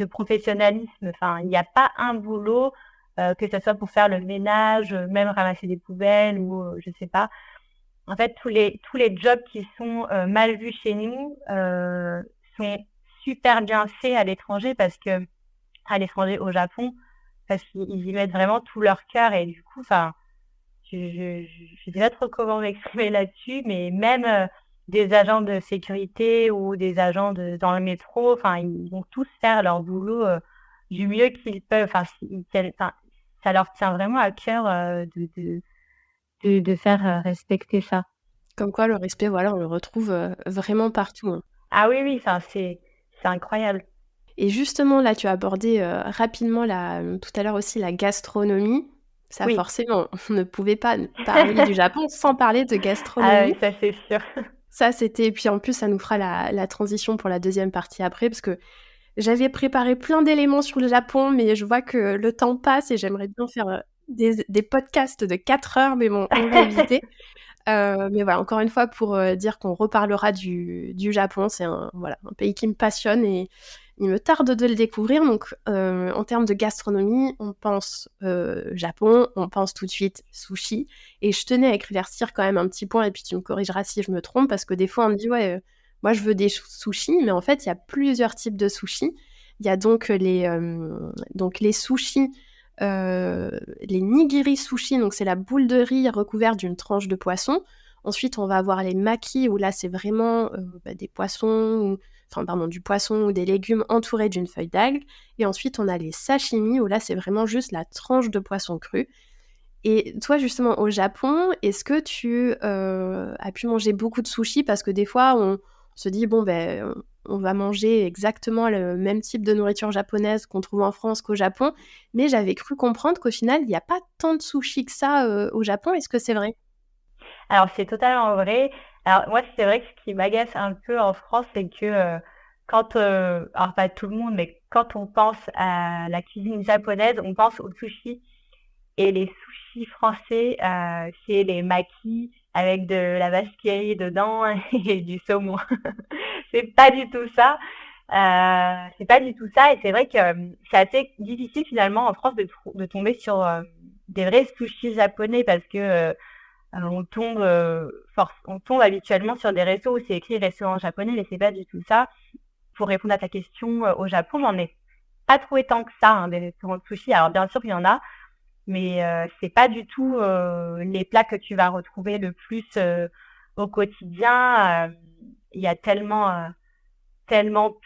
professionnalisme. Enfin, il n'y a pas un boulot, que ce soit pour faire le ménage, même ramasser des poubelles ou je sais pas. En fait, tous les jobs qui sont mal vus chez nous sont super bien faits à l'étranger parce que à l'étranger au Japon, parce qu'ils y mettent vraiment tout leur cœur et du coup, enfin, je sais pas trop comment m'exprimer là-dessus, mais même des agents de sécurité ou des agents dans le métro, enfin, ils vont tous faire leur boulot du mieux qu'ils peuvent. Enfin, enfin, ça leur tient vraiment à cœur de faire respecter ça. Comme quoi le respect, voilà, on le retrouve, vraiment partout, hein. Ah oui, oui, enfin, c'est incroyable. Et justement, là, tu as abordé, rapidement tout à l'heure aussi la gastronomie. Ça Oui. forcément, on ne pouvait pas ne parler du Japon sans parler de Ah gastronomie. oui, ça c'est sûr. Ça, c'était puis en plus, ça nous fera la transition pour la deuxième partie après, parce que j'avais préparé plein d'éléments sur le Japon, mais je vois que le temps passe et j'aimerais bien faire, des podcasts de 4 heures, mais bon, on va éviter. Mais voilà, encore une fois pour, dire qu'on reparlera du Japon. C'est un pays qui me passionne et il me tarde de le découvrir. Donc, en termes de gastronomie, on pense, Japon, on pense tout de suite sushi et je tenais à éclaircir quand même un petit point et puis tu me corrigeras si je me trompe parce que des fois on me dit: «Ouais, moi je veux des sushis», mais en fait, il y a plusieurs types de sushis. Il y a donc les sushis, les nigiri sushi, donc c'est la boule de riz recouverte d'une tranche de poisson. Ensuite, on va avoir les maki, où là, c'est vraiment des poissons, enfin, pardon, du poisson ou des légumes entourés d'une feuille d'algue. Et ensuite, on a les sashimi, où là, c'est vraiment juste la tranche de poisson cru. Et toi, justement, au Japon, est-ce que tu as pu manger beaucoup de sushis? Parce que des fois, on se dit, bon, ben, on va manger exactement le même type de nourriture japonaise qu'on trouve en France qu'au Japon. Mais j'avais cru comprendre qu'au final, il n'y a pas tant de sushis que ça au Japon. Est-ce que c'est vrai? Alors c'est totalement vrai. Alors moi, c'est vrai que ce qui m'agace un peu en France, c'est que quand, alors pas tout le monde, mais quand on pense à la cuisine japonaise, on pense au sushi. Et les sushis français, c'est les makis avec de la vache qui rit dedans et du saumon. C'est pas du tout ça. C'est pas du tout ça. Et c'est vrai que c'est assez difficile finalement en France de tomber sur des vrais sushis japonais parce que on tombe habituellement sur des réseaux où c'est écrit restaurant japonais, mais c'est pas du tout ça. Pour répondre à ta question, au Japon, j'en ai pas trouvé tant que ça, hein, des restaurants de sushi. Alors bien sûr, il y en a, mais c'est pas du tout les plats que tu vas retrouver le plus au quotidien. Il y a tellement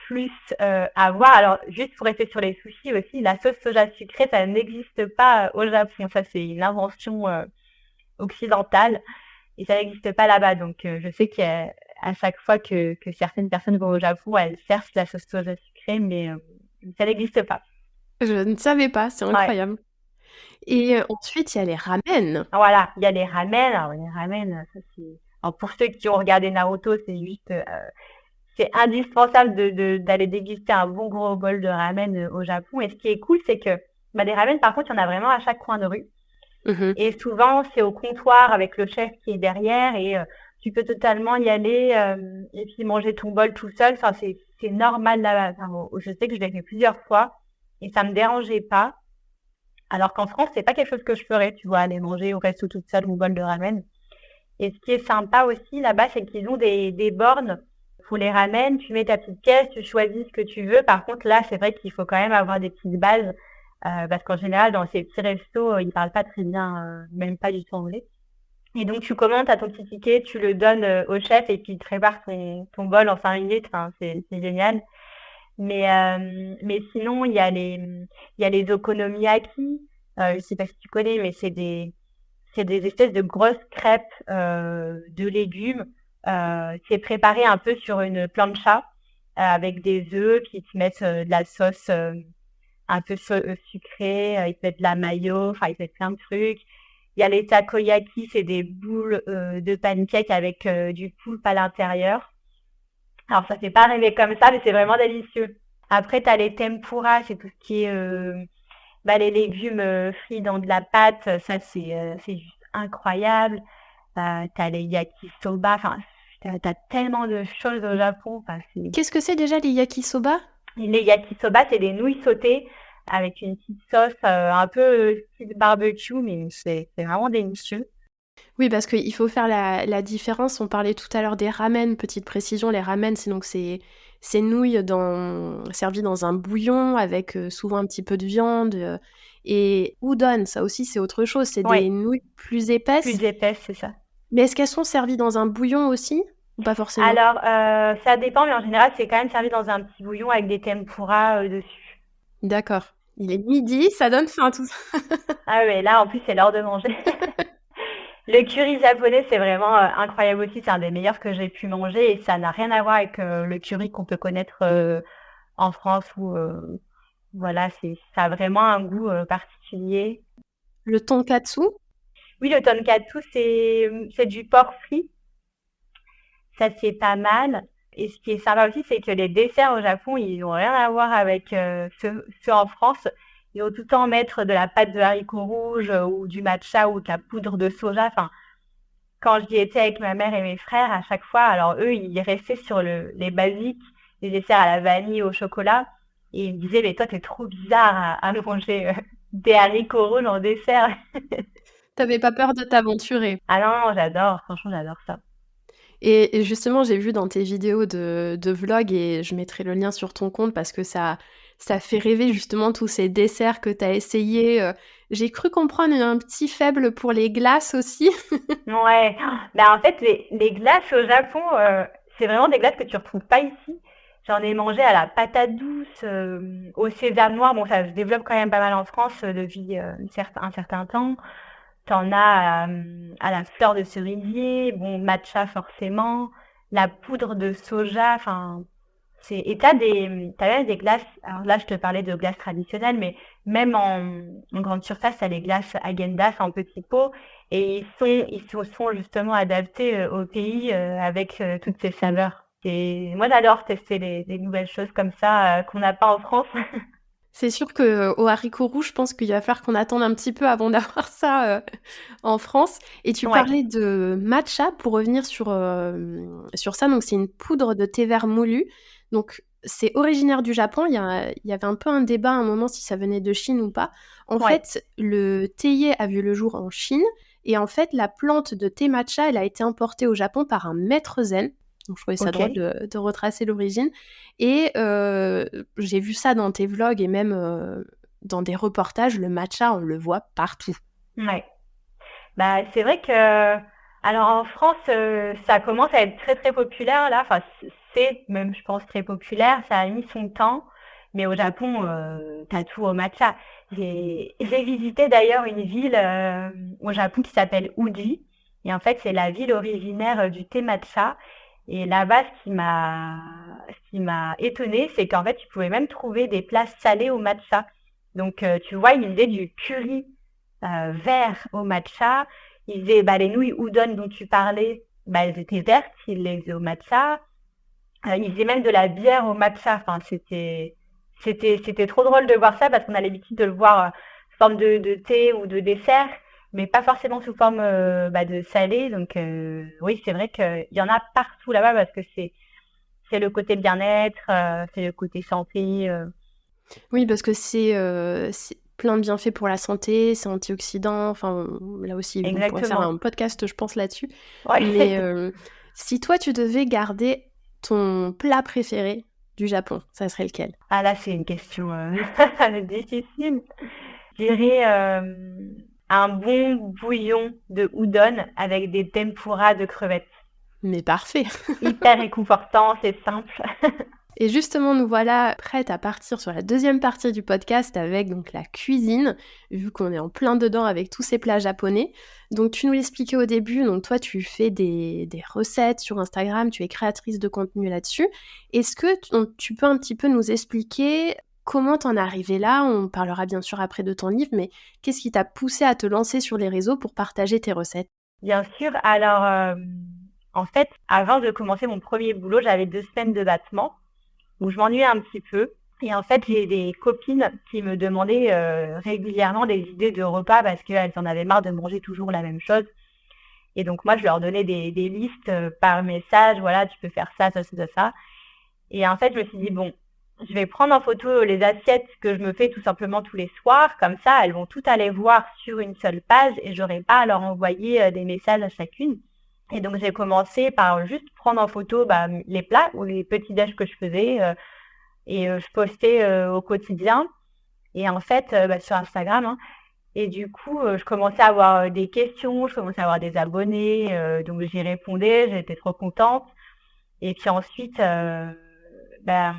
plus à voir. Alors, juste pour rester sur les sushis aussi, la sauce soja sucrée, ça n'existe pas au Japon. Ça, c'est une invention occidentale et ça n'existe pas là-bas. Donc, je sais qu'à chaque fois que certaines personnes vont au Japon, elles cherchent la sauce soja sucrée, mais ça n'existe pas. Je ne savais pas, c'est Ouais. incroyable. Et ensuite, il y a les ramen. Voilà, il y a les ramen. Alors, les ramen, ça c'est. Alors, pour ceux qui ont regardé Naruto, c'est juste. C'est indispensable d'aller déguster un bon gros bol de ramen au Japon. Et ce qui est cool, c'est que bah, des ramen, par contre, il y en a vraiment à chaque coin de rue. Mmh. Et souvent, c'est au comptoir avec le chef qui est derrière et tu peux totalement y aller et puis manger ton bol tout seul. Enfin, c'est normal là-bas. Enfin, je sais que je l'ai fait plusieurs fois et ça me dérangeait pas. Alors qu'en France, c'est pas quelque chose que je ferais, tu vois, aller manger au resto toute seule mon bol de ramen. Et ce qui est sympa aussi là-bas, c'est qu'ils ont des bornes pour les ramen. Tu mets ta petite caisse, tu choisis ce que tu veux. Par contre, là, c'est vrai qu'il faut quand même avoir des petites bases parce qu'en général, dans ces petits restos, ils parlent pas très bien, même pas du tout anglais. Et donc, tu commandes à ton petit ticket, tu le donnes au chef et puis il te prépare ton bol en 5 minutes. Enfin, c'est génial. Mais sinon, il y a les okonomiyaki. Je sais pas si tu connais, mais c'est des espèces de grosses crêpes de légumes c'est préparé un peu sur une plancha avec des œufs, puis ils te mettent de la sauce un peu sucrée, ils te mettent de la mayo, enfin ils te mettent plein de trucs. Il y a les takoyaki, c'est des boules de pancakes avec du poulpe à l'intérieur. Alors ça fait pas rêver comme ça, mais c'est vraiment délicieux. Après, tu as les tempura, c'est tout ce qui est les légumes frits dans de la pâte. Ça, c'est juste incroyable. T'as les yakisoba. Enfin, t'as tellement de choses au Japon. Enfin, Qu'est-ce que c'est déjà les yakisoba? les yakisoba, c'est des nouilles sautées avec une petite sauce un peu style barbecue, mais c'est vraiment délicieux. Oui, parce qu'il faut faire la différence. On parlait tout à l'heure des ramen. Petite précision, les ramen, c'est donc ces nouilles servies dans un bouillon avec souvent un petit peu de viande. Et udon, ça aussi, c'est autre chose. C'est des Ouais, nouilles plus épaisses. plus épaisse, c'est ça. Mais est-ce qu'elles sont servies dans un bouillon aussi? Ou pas forcément? Alors, ça dépend, mais en général, c'est quand même servi dans un petit bouillon avec des tempura dessus. D'accord. Il est midi, ça donne faim tout ça. Ah ouais, là, en plus, c'est l'heure de manger. Le curry japonais, c'est vraiment incroyable aussi. C'est un des meilleurs que j'ai pu manger et ça n'a rien à voir avec le curry qu'on peut connaître en France où voilà, ça a vraiment un goût particulier. Le tonkatsu? Oui, le tonkatsu, c'est du porc frit. Ça, c'est pas mal. Et ce qui est sympa aussi, c'est que les desserts au Japon, ils n'ont rien à voir avec ceux en France. Ils vont tout le temps mettre de la pâte de haricots rouges ou du matcha ou de la poudre de soja. Enfin, quand j'y étais avec ma mère et mes frères, à chaque fois, alors eux, ils restaient sur les basiques, les desserts à la vanille, au chocolat. Et ils me disaient, mais toi, t'es trop bizarre à manger des haricots rouges en dessert. T'avais pas peur de t'aventurer. Ah non, non, j'adore. Franchement, j'adore ça. Et justement, j'ai vu dans tes vidéos de vlog, et je mettrai le lien sur ton compte parce que ça fait rêver justement tous ces desserts que tu as essayés. J'ai cru comprendre un petit faible pour les glaces aussi. Ouais. Ben, en fait, les glaces au Japon, c'est vraiment des glaces que tu retrouves pas ici. J'en ai mangé à la patate douce, au sésame noir. Bon, ça se développe quand même pas mal en France depuis un certain temps. T'en as à la fleur de cerisier, bon, matcha forcément, la poudre de soja, enfin, et t'as même des glaces, alors là, je te parlais de glaces traditionnelles, mais même en grande surface, t'as les glaces Häagen-Dazs en petits pots, et ils se sont justement adaptés au pays avec toutes ces saveurs. Et moi, j'adore tester des nouvelles choses comme ça qu'on n'a pas en France. C'est sûr qu'aux haricots rouges, je pense qu'il va falloir qu'on attende un petit peu avant d'avoir ça en France. Et tu Ouais, parlais de matcha, pour revenir sur ça. Donc, c'est une poudre de thé vert moulu. Donc, c'est originaire du Japon. Il y avait un peu un débat à un moment si ça venait de Chine ou pas. En ouais, fait, le théier a vu le jour en Chine. Et en fait, la plante de thé matcha, elle a été importée au Japon par un maître zen. Donc, je trouvais ça ok. drôle de retracer l'origine. Et j'ai vu ça dans tes vlogs et même dans des reportages, le matcha, on le voit partout. Ouais. Bah, c'est vrai que, alors en France, ça commence à être très très populaire là. Enfin, c'est même, je pense, très populaire. Ça a mis son temps, mais au Japon, t'as tout au matcha. J'ai visité d'ailleurs une ville au Japon qui s'appelle Uji, et en fait, c'est la ville originaire du thé matcha. Et là-bas, ce qui m'a étonnée, c'est qu'en fait, tu pouvais même trouver des plats salés au matcha. Donc, tu vois, une idée du curry vert au matcha. Ils faisaient les nouilles udon dont tu parlais, elles étaient vertes, ils les faisaient au matcha. Ils faisaient même de la bière au matcha. Enfin, c'était trop drôle de voir ça parce qu'on a l'habitude de le voir sous forme de thé ou de dessert, mais pas forcément sous forme de salé. Donc oui, c'est vrai qu'il y en a partout là-bas parce que c'est le côté bien-être, c'est le côté santé. Oui, parce que c'est plein de bienfaits pour la santé, c'est antioxydant. Enfin, là aussi, on pourrait faire Exactement. un podcast, je pense, là-dessus. Ouais. Mais si toi, tu devais garder ton plat préféré du Japon, ça serait lequel? Ah là, c'est une question difficile. Je dirais un bon bouillon de udon avec des tempura de crevettes. Mais parfait. Hyper réconfortant, c'est simple. Et justement, nous voilà prêtes à partir sur la deuxième partie du podcast avec donc la cuisine, vu qu'on est en plein dedans avec tous ces plats japonais. Donc tu nous l'expliquais au début, donc toi tu fais des recettes sur Instagram, tu es créatrice de contenu là-dessus. Est-ce que tu peux un petit peu nous expliquer comment t'en es arrivée là? On parlera bien sûr après de ton livre, mais qu'est-ce qui t'a poussé à te lancer sur les réseaux pour partager tes recettes? Bien sûr. Alors, en fait, avant de commencer mon premier boulot, j'avais 2 semaines de battement où je m'ennuyais un petit peu. Et en fait, j'ai des copines qui me demandaient régulièrement des idées de repas parce qu'elles en avaient marre de manger toujours la même chose. Et donc moi, je leur donnais des listes par message. Voilà, tu peux faire ça, ça, ça, ça, ça. Et en fait, je me suis dit, bon, je vais prendre en photo les assiettes que je me fais tout simplement tous les soirs. Comme ça, elles vont toutes aller voir sur une seule page et j'aurai pas à leur envoyer des messages à chacune. Et donc, j'ai commencé par juste prendre en photo les plats ou les petits déj que je faisais et je postais au quotidien. Et en fait, sur Instagram, hein. Et du coup, je commençais à avoir des questions, je commençais à avoir des abonnés, donc j'y répondais, j'étais trop contente. Et puis ensuite, bah,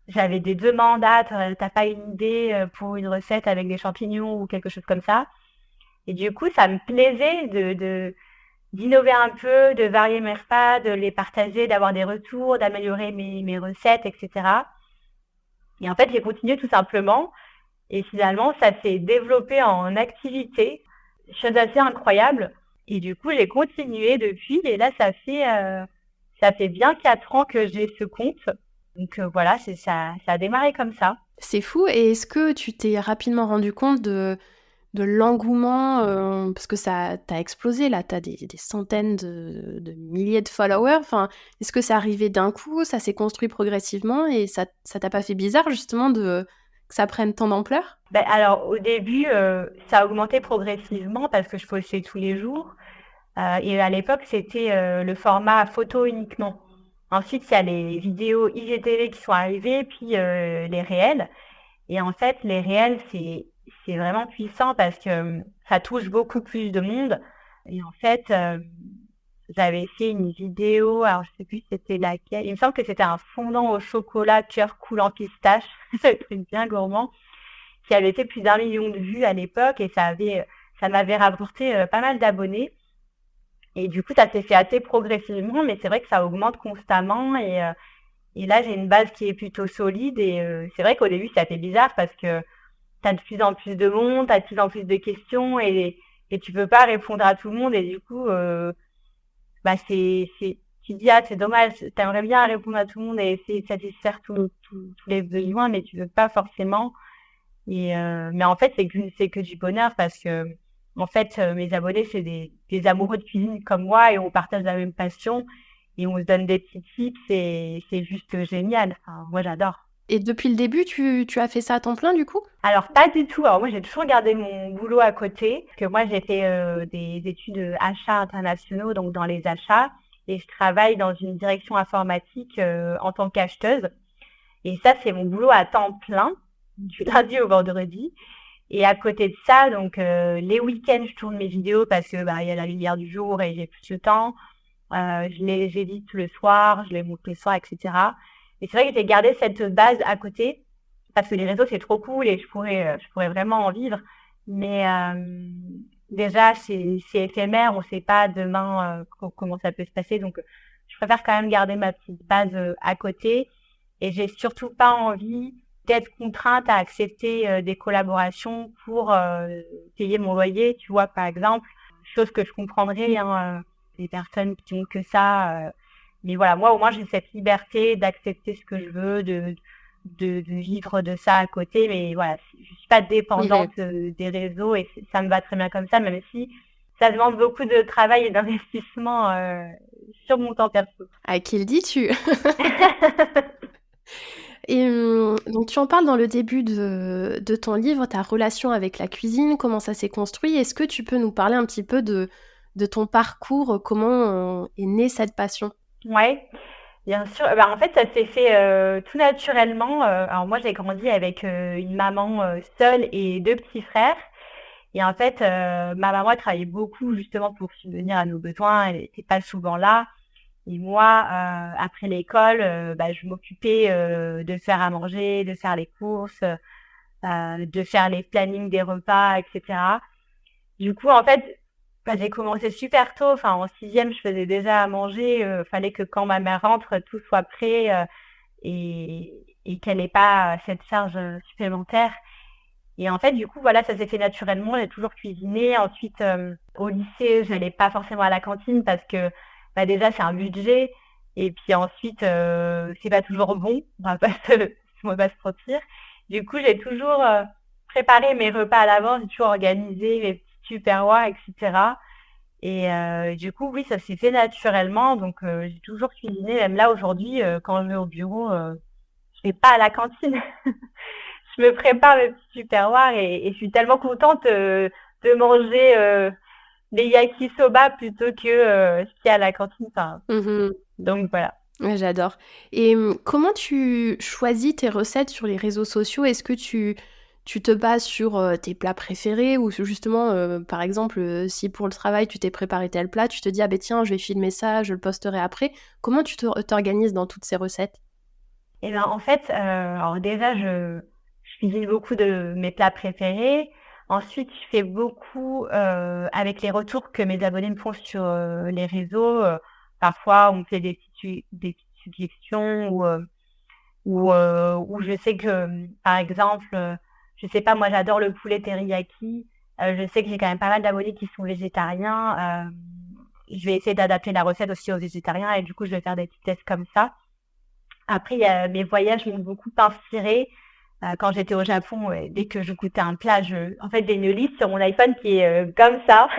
j'avais des demandes, t'as pas une idée pour une recette avec des champignons ou quelque chose comme ça. Et du coup, ça me plaisait d'innover un peu, de varier mes repas, de les partager, d'avoir des retours, d'améliorer mes recettes, etc. Et en fait, j'ai continué tout simplement. Et finalement, ça s'est développé en activité, chose assez incroyable. Et du coup, j'ai continué depuis. Et là, ça fait bien 4 ans que j'ai ce compte. Donc voilà, ça a démarré comme ça. C'est fou. Et est-ce que tu t'es rapidement rendu compte de l'engouement, parce que ça t'as explosé là, t'as des centaines de milliers de followers. Enfin, est-ce que c'est arrivé d'un coup, ça s'est construit progressivement et ça t'a pas fait bizarre justement que ça prenne tant d'ampleur? Alors au début, ça a augmenté progressivement parce que je postais tous les jours. Et à l'époque, c'était le format photo uniquement. Ensuite, il y a les vidéos IGTV qui sont arrivées, puis les réels. Et en fait, les réels, c'est vraiment puissant parce que ça touche beaucoup plus de monde. Et en fait, j'avais fait une vidéo, alors je sais plus c'était laquelle. Il me semble que c'était un fondant au chocolat cœur coulant pistache. C'est un truc bien gourmand qui avait fait plus d'1 million de vues à l'époque et ça m'avait rapporté pas mal d'abonnés. Et du coup, ça s'est fait assez progressivement, mais c'est vrai que ça augmente constamment. Et là, j'ai une base qui est plutôt solide. Et c'est vrai qu'au début, ça fait bizarre parce que tu as de plus en plus de monde, tu as de plus en plus de questions et tu peux pas répondre à tout le monde. Et du coup, tu te dis, ah, c'est dommage, t'aimerais bien répondre à tout le monde et essayer de satisfaire tous les besoins, mais tu veux pas forcément. Mais en fait, c'est que du bonheur parce que, en fait, mes abonnés, c'est des amoureux de cuisine comme moi et on partage la même passion et on se donne des petits tips et c'est juste génial. Enfin, moi, j'adore. Et depuis le début, tu as fait ça à temps plein du coup? Alors, pas du tout. Alors, moi, j'ai toujours gardé mon boulot à côté parce que moi, j'ai fait des études achats internationaux, donc dans les achats, et je travaille dans une direction informatique en tant qu'acheteuse. Et ça, c'est mon boulot à temps plein, du lundi au vendredi. Et à côté de ça, donc les week-ends, je tourne mes vidéos parce que il y a la lumière du jour et j'ai plus de temps. Je les édite le soir, je les monte le soir, etc. Et c'est vrai que j'ai gardé cette base à côté parce que les réseaux c'est trop cool et je pourrais vraiment en vivre. Mais déjà c'est éphémère, on sait pas demain comment ça peut se passer. Donc je préfère quand même garder ma petite base à côté. Et j'ai surtout pas envie d'être contrainte à accepter des collaborations pour payer mon loyer, tu vois, par exemple. Chose que je comprendrais, hein, des personnes qui ont que ça. Mais voilà, moi, au moins, j'ai cette liberté d'accepter ce que je veux, de vivre de ça à côté. Mais voilà, je suis pas dépendante des réseaux et ça me va très bien comme ça, même si ça demande beaucoup de travail et d'investissement sur mon temps perso. À qui le dis-tu? Et donc tu en parles dans le début de ton livre, ta relation avec la cuisine, comment ça s'est construit. Est-ce que tu peux nous parler un petit peu de ton parcours, comment est née cette passion? Ouais, bien sûr. En fait, ça s'est fait tout naturellement. Alors moi, j'ai grandi avec une maman seule et 2 petits frères. Et en fait, ma maman elle travaillait beaucoup justement pour subvenir à nos besoins. Elle n'était pas souvent là. Et moi, après l'école, je m'occupais de faire à manger, de faire les courses, de faire les plannings des repas, etc. Du coup, en fait, j'ai commencé super tôt. Enfin, en sixième, je faisais déjà à manger. Fallait que quand ma mère rentre, tout soit prêt et qu'elle n'ait pas cette charge supplémentaire. Et en fait, du coup, voilà, ça s'est fait naturellement. J'ai toujours cuisiné. Ensuite, au lycée, je n'allais pas forcément à la cantine parce que déjà, c'est un budget. Et puis ensuite, c'est pas toujours bon. On va pas se mentir. Du coup, j'ai toujours préparé mes repas à l'avance. J'ai toujours organisé mes petits tupperwares, etc. Et du coup, oui, ça s'est fait naturellement. Donc, j'ai toujours cuisiné. Même là, aujourd'hui, quand je vais au bureau, je vais pas à la cantine. Je me prépare mes petits tupperwares et je suis tellement contente de manger des yakisoba plutôt que ce qu'il y a à la cantine. Enfin, Mmh. donc voilà. Ouais, j'adore. Et comment tu choisis tes recettes sur les réseaux sociaux? Est-ce que tu te bases sur, tes plats préférés ou justement, par exemple, si pour le travail tu t'es préparé tel plat, tu te dis: «Ah beh tiens, je vais filmer ça, je le posterai après». Comment tu t'organises dans toutes ces recettes? Et ben en fait, alors déjà je cuisine beaucoup de mes plats préférés. Ensuite, je fais beaucoup avec les retours que mes abonnés me font sur les réseaux. Parfois, on me fait des petites suggestions ou je sais que, par exemple, je sais pas, moi j'adore le poulet teriyaki. Je sais que j'ai quand même pas mal d'abonnés qui sont végétariens. Je vais essayer d'adapter la recette aussi aux végétariens et du coup, je vais faire des petits tests comme ça. Après, il y a mes voyages m'ont beaucoup inspirée. Quand j'étais au Japon, ouais, dès que je goûtais un plat, en fait, j'ai une liste sur mon iPhone qui est comme ça.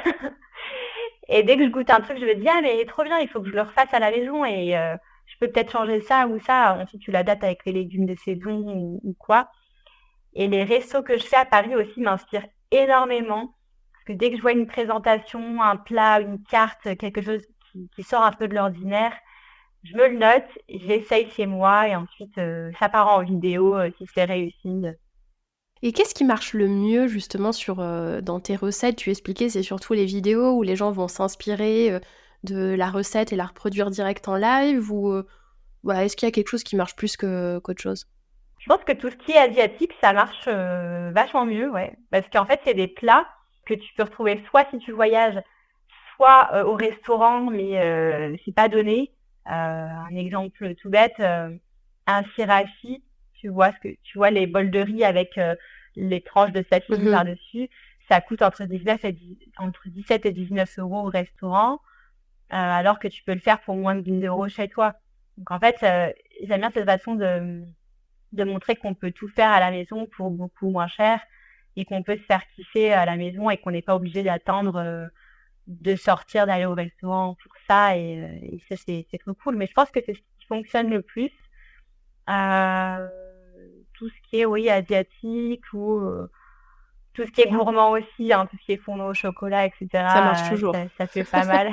Et dès que je goûte un truc, je me dis, ah, mais trop bien, il faut que je le refasse à la maison et je peux peut-être changer ça ou ça. Ensuite, tu l'adaptes avec les légumes de saison ou quoi. Et les restos que je fais à Paris aussi m'inspirent énormément. Parce que dès que je vois une présentation, un plat, une carte, quelque chose qui sort un peu de l'ordinaire, je me le note, j'essaye chez moi et ensuite ça part en vidéo si c'est réussi. Et qu'est-ce qui marche le mieux justement dans tes recettes? Tu expliquais, c'est surtout les vidéos où les gens vont s'inspirer, de la recette et la reproduire direct en live ou, voilà, est-ce qu'il y a quelque chose qui marche plus qu'autre chose? Je pense que tout ce qui est asiatique, ça marche vachement mieux, ouais. Parce qu'en fait, c'est des plats que tu peux retrouver soit si tu voyages, soit au restaurant, mais c'est pas donné. Un exemple tout bête, un sriracha, tu vois les bols de riz avec les tranches de sashimi Mmh. par-dessus, ça coûte entre 17 et 19 euros au restaurant, alors que tu peux le faire pour moins de 10 euros chez toi. Donc en fait, j'aime bien cette façon de montrer qu'on peut tout faire à la maison pour beaucoup moins cher et qu'on peut se faire kiffer à la maison et qu'on n'est pas obligé d'attendre de sortir, d'aller au restaurant pour ça. Et ça, c'est trop cool. Mais je pense que c'est ce qui fonctionne le plus. Euh, Tout ce qui est, oui, asiatique ou tout ce qui est gourmand aussi, hein, tout ce qui est fondant au chocolat, Ça marche etc. toujours. Ça fait pas mal.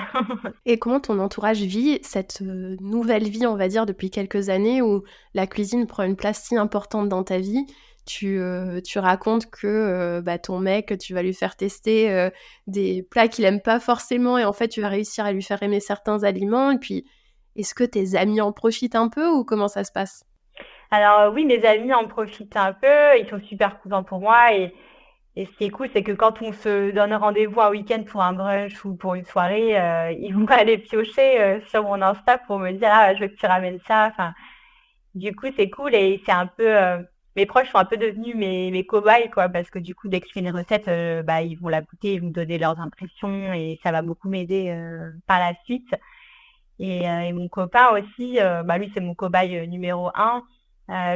Et comment ton entourage vit cette, nouvelle vie, on va dire, depuis quelques années où la cuisine prend une place si importante dans ta vie? Tu racontes que, ton mec, tu vas lui faire tester, des plats qu'il aime pas forcément et en fait, tu vas réussir à lui faire aimer certains aliments et puis, est-ce que tes amis en profitent un peu ou comment ça se passe? Alors oui, mes amis en profitent un peu, ils sont super contents pour moi et ce qui est cool, c'est que quand on se donne rendez-vous un week-end pour un brunch ou pour une soirée, ils vont pas aller piocher sur mon Insta pour me dire ah je veux que tu ramènes ça. Enfin, du coup c'est cool et c'est un peu mes proches sont un peu devenus mes cobayes quoi parce que du coup dès que je fais une recette, ils vont la goûter, ils vont me donner leurs impressions et ça va beaucoup m'aider par la suite. Et mon copain aussi, lui c'est mon cobaye numéro un.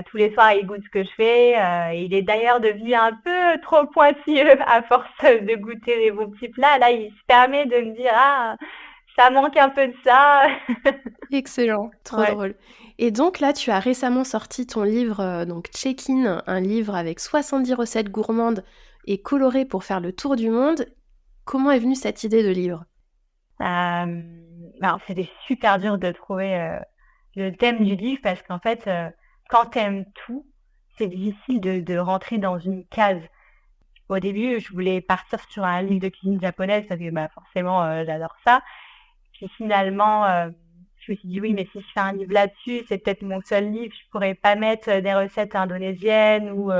Tous les soirs, il goûte ce que je fais. Il est d'ailleurs devenu un peu trop pointilleux à force de goûter les bons petits plats. Là, il se permet de me dire, ah, ça manque un peu de ça. Excellent, trop Ouais. drôle. Et donc là, tu as récemment sorti ton livre, donc Check-in, un livre avec 70 recettes gourmandes et colorées pour faire le tour du monde. Comment est venue cette idée de livre? C'était super dur de trouver le thème du livre parce qu'en fait, quand t'aimes tout, c'est difficile de rentrer dans une case. Au début, je voulais partir sur un livre de cuisine japonaise parce que forcément, j'adore ça. Puis finalement, je me suis dit: «Oui, mais si je fais un livre là-dessus, c'est peut-être mon seul livre, je pourrais pas mettre, des recettes indonésiennes ou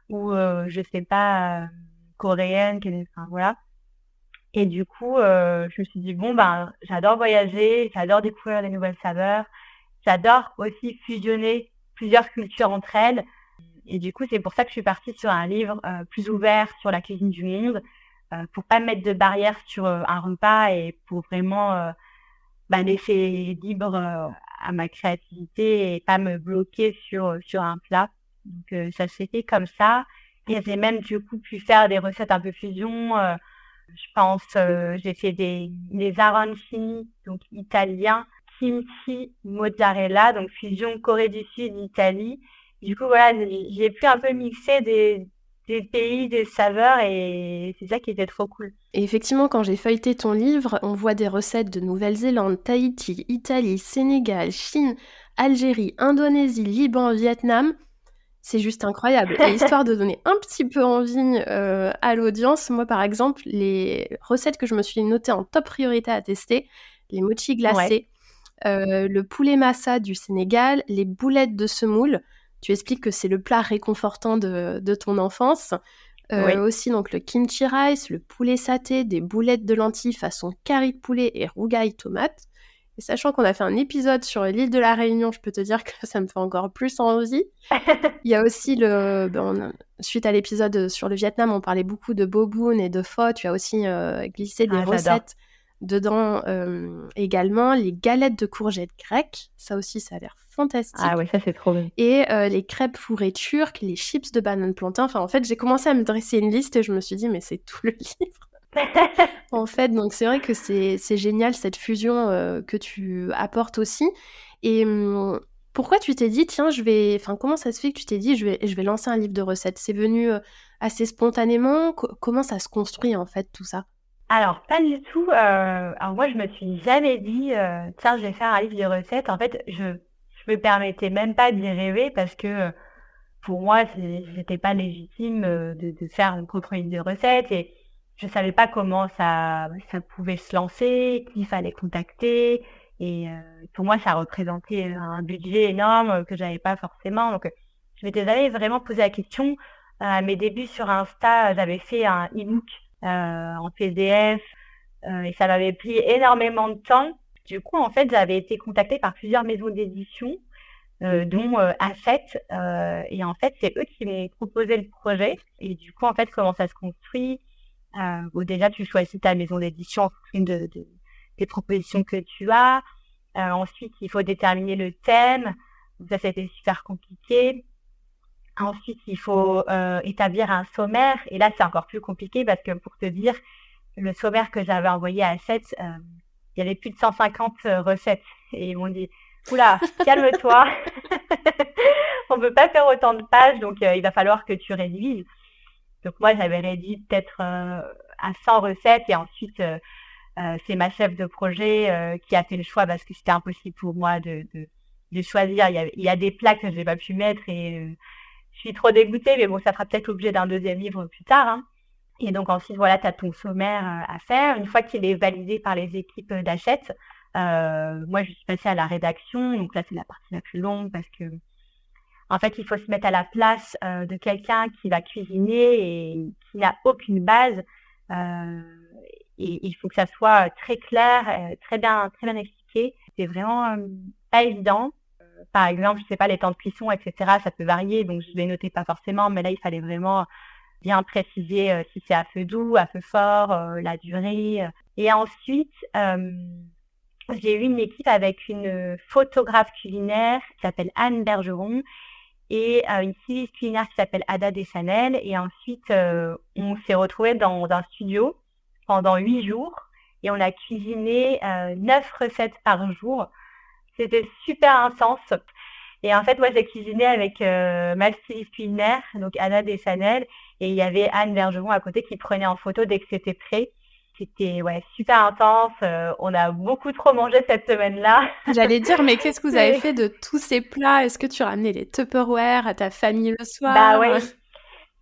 je sais pas, coréennes, enfin voilà». Et du coup, je me suis dit: «Bon, ben, j'adore voyager, j'adore découvrir des nouvelles saveurs, j'adore aussi fusionner plusieurs cultures entre elles». Et du coup, c'est pour ça que je suis partie sur un livre, plus ouvert sur la cuisine du monde, pour pas mettre de barrière sur, un repas et pour vraiment, laisser libre, à ma créativité et pas me bloquer sur un plat. Donc ça s'est fait comme ça et j'ai même du coup pu faire des recettes un peu fusion, je pense, j'ai fait des arancini, donc italiens, kimchi, mozzarella, donc fusion Corée du Sud, Italie. Du coup, voilà, j'ai pu un peu mixer des pays, des saveurs et c'est ça qui était trop cool. Et effectivement, quand j'ai feuilleté ton livre, on voit des recettes de Nouvelle-Zélande, Tahiti, Italie, Sénégal, Chine, Algérie, Indonésie, Liban, Vietnam. C'est juste incroyable. Et histoire de donner un petit peu envie à l'audience, moi par exemple, les recettes que je me suis notées en top priorité à tester, les mochis Ouais, glacés, le poulet massa du Sénégal, les boulettes de semoule. Tu expliques que c'est le plat réconfortant de ton enfance. oui. Aussi donc le kimchi rice, le poulet saté, des boulettes de lentilles façon curry de poulet et rougail tomate. Et sachant qu'on a fait un épisode sur l'île de la Réunion, je peux te dire que ça me fait encore plus envie. Il y a aussi suite à l'épisode sur le Vietnam, on parlait beaucoup de boboon et de pho. Tu as aussi glissé des Ah, j'adore. recettes dedans également. Les galettes de courgettes grecques, ça aussi, ça a l'air Ah fantastique. ouais, ça c'est trop bien. Et les crêpes fourrées turques, les chips de banane plantain. Enfin, en fait, j'ai commencé à me dresser une liste et je me suis dit, mais c'est tout le livre. En fait, donc c'est vrai que c'est génial cette fusion que tu apportes aussi. Et pourquoi tu t'es dit, tiens, comment ça se fait que tu t'es dit, je vais lancer un livre de recettes? C'est venu assez spontanément? Comment ça se construit en fait tout ça? Alors, pas du tout. Alors moi, je me suis jamais dit, tiens, je vais faire un livre de recettes. En fait, je me permettais même pas d'y rêver parce que pour moi, j'étais pas légitime de faire une propre livre de recettes et je savais pas comment ça pouvait se lancer, qui fallait contacter. Et pour moi, ça représentait un budget énorme que j'avais pas forcément. Donc, je m'étais jamais vraiment posé la question. À mes débuts sur Insta, j'avais fait un e-book en PDF et ça m'avait pris énormément de temps. Du coup, en fait, j'avais été contactée par plusieurs maisons d'édition, dont Hachette. Et en fait, c'est eux qui m'ont proposé le projet. Et du coup, en fait, comment ça se construit? Bon, déjà, tu choisis ta maison d'édition en fonction des propositions que tu as. Ensuite, il faut déterminer le thème. Donc ça, c'était super compliqué. Ensuite, il faut établir un sommaire. Et là, c'est encore plus compliqué parce que pour te dire, le sommaire que j'avais envoyé à Hachette, il y avait plus de 150 recettes. Et ils m'ont dit, oula, calme-toi. On peut pas faire autant de pages, donc il va falloir que tu rédiges. Donc moi, j'avais rédigé peut-être à 100 recettes et ensuite, c'est ma chef de projet qui a fait le choix parce que c'était impossible pour moi de choisir. Il y a des plats que j'ai pas pu mettre et je suis trop dégoûtée, mais bon, ça fera peut-être l'objet d'un deuxième livre plus tard, hein. Et donc ensuite, voilà, tu as ton sommaire à faire. Une fois qu'il est validé par les équipes d'Hachette, moi, je suis passée à la rédaction. Donc là, c'est la partie la plus longue parce que, en fait, il faut se mettre à la place de quelqu'un qui va cuisiner et qui n'a aucune base. Euh, et il faut que ça soit très clair, très bien expliqué. C'est vraiment pas évident. Par exemple, je sais pas, les temps de cuisson, etc., ça peut varier, donc je les notais pas forcément, mais là, il fallait vraiment bien préciser si c'est à feu doux, à feu fort, la durée. Et ensuite, j'ai eu une équipe avec une photographe culinaire qui s'appelle Anne Bergeron et une styliste culinaire qui s'appelle Ada Deschanel. Et ensuite, on s'est retrouvés dans un studio pendant 8 jours et on a cuisiné 9 recettes par jour. C'était super intense. Et en fait, moi, j'ai cuisiné avec ma styliste culinaire, donc Anna Deschanel, et il y avait Anne Bergeron à côté qui prenait en photo dès que c'était prêt. C'était ouais, super intense. On a beaucoup trop mangé cette semaine-là. J'allais dire, mais qu'est-ce que vous avez C'est- fait de tous ces plats? Est-ce que tu ramenais les Tupperware à ta famille le Bah soir? ouais.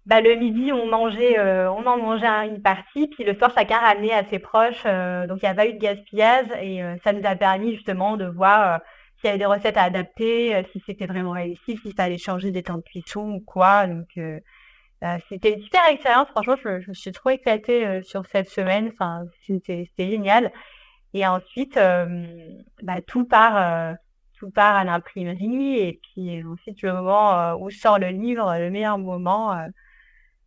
bah, le midi, on en mangeait une partie, puis le soir, chacun ramenait à ses proches. Donc, il n'y a pas eu de gaspillage et ça nous a permis justement de voir s'il y avait des recettes à adapter, si c'était vraiment réussi, s'il fallait changer des temps de cuisson ou quoi. Donc, c'était une super expérience. Franchement, je me suis trop éclatée sur cette semaine. Enfin, c'était génial. Et ensuite, bah, tout part à l'imprimerie. Et puis ensuite, le moment où sort le livre, le meilleur moment,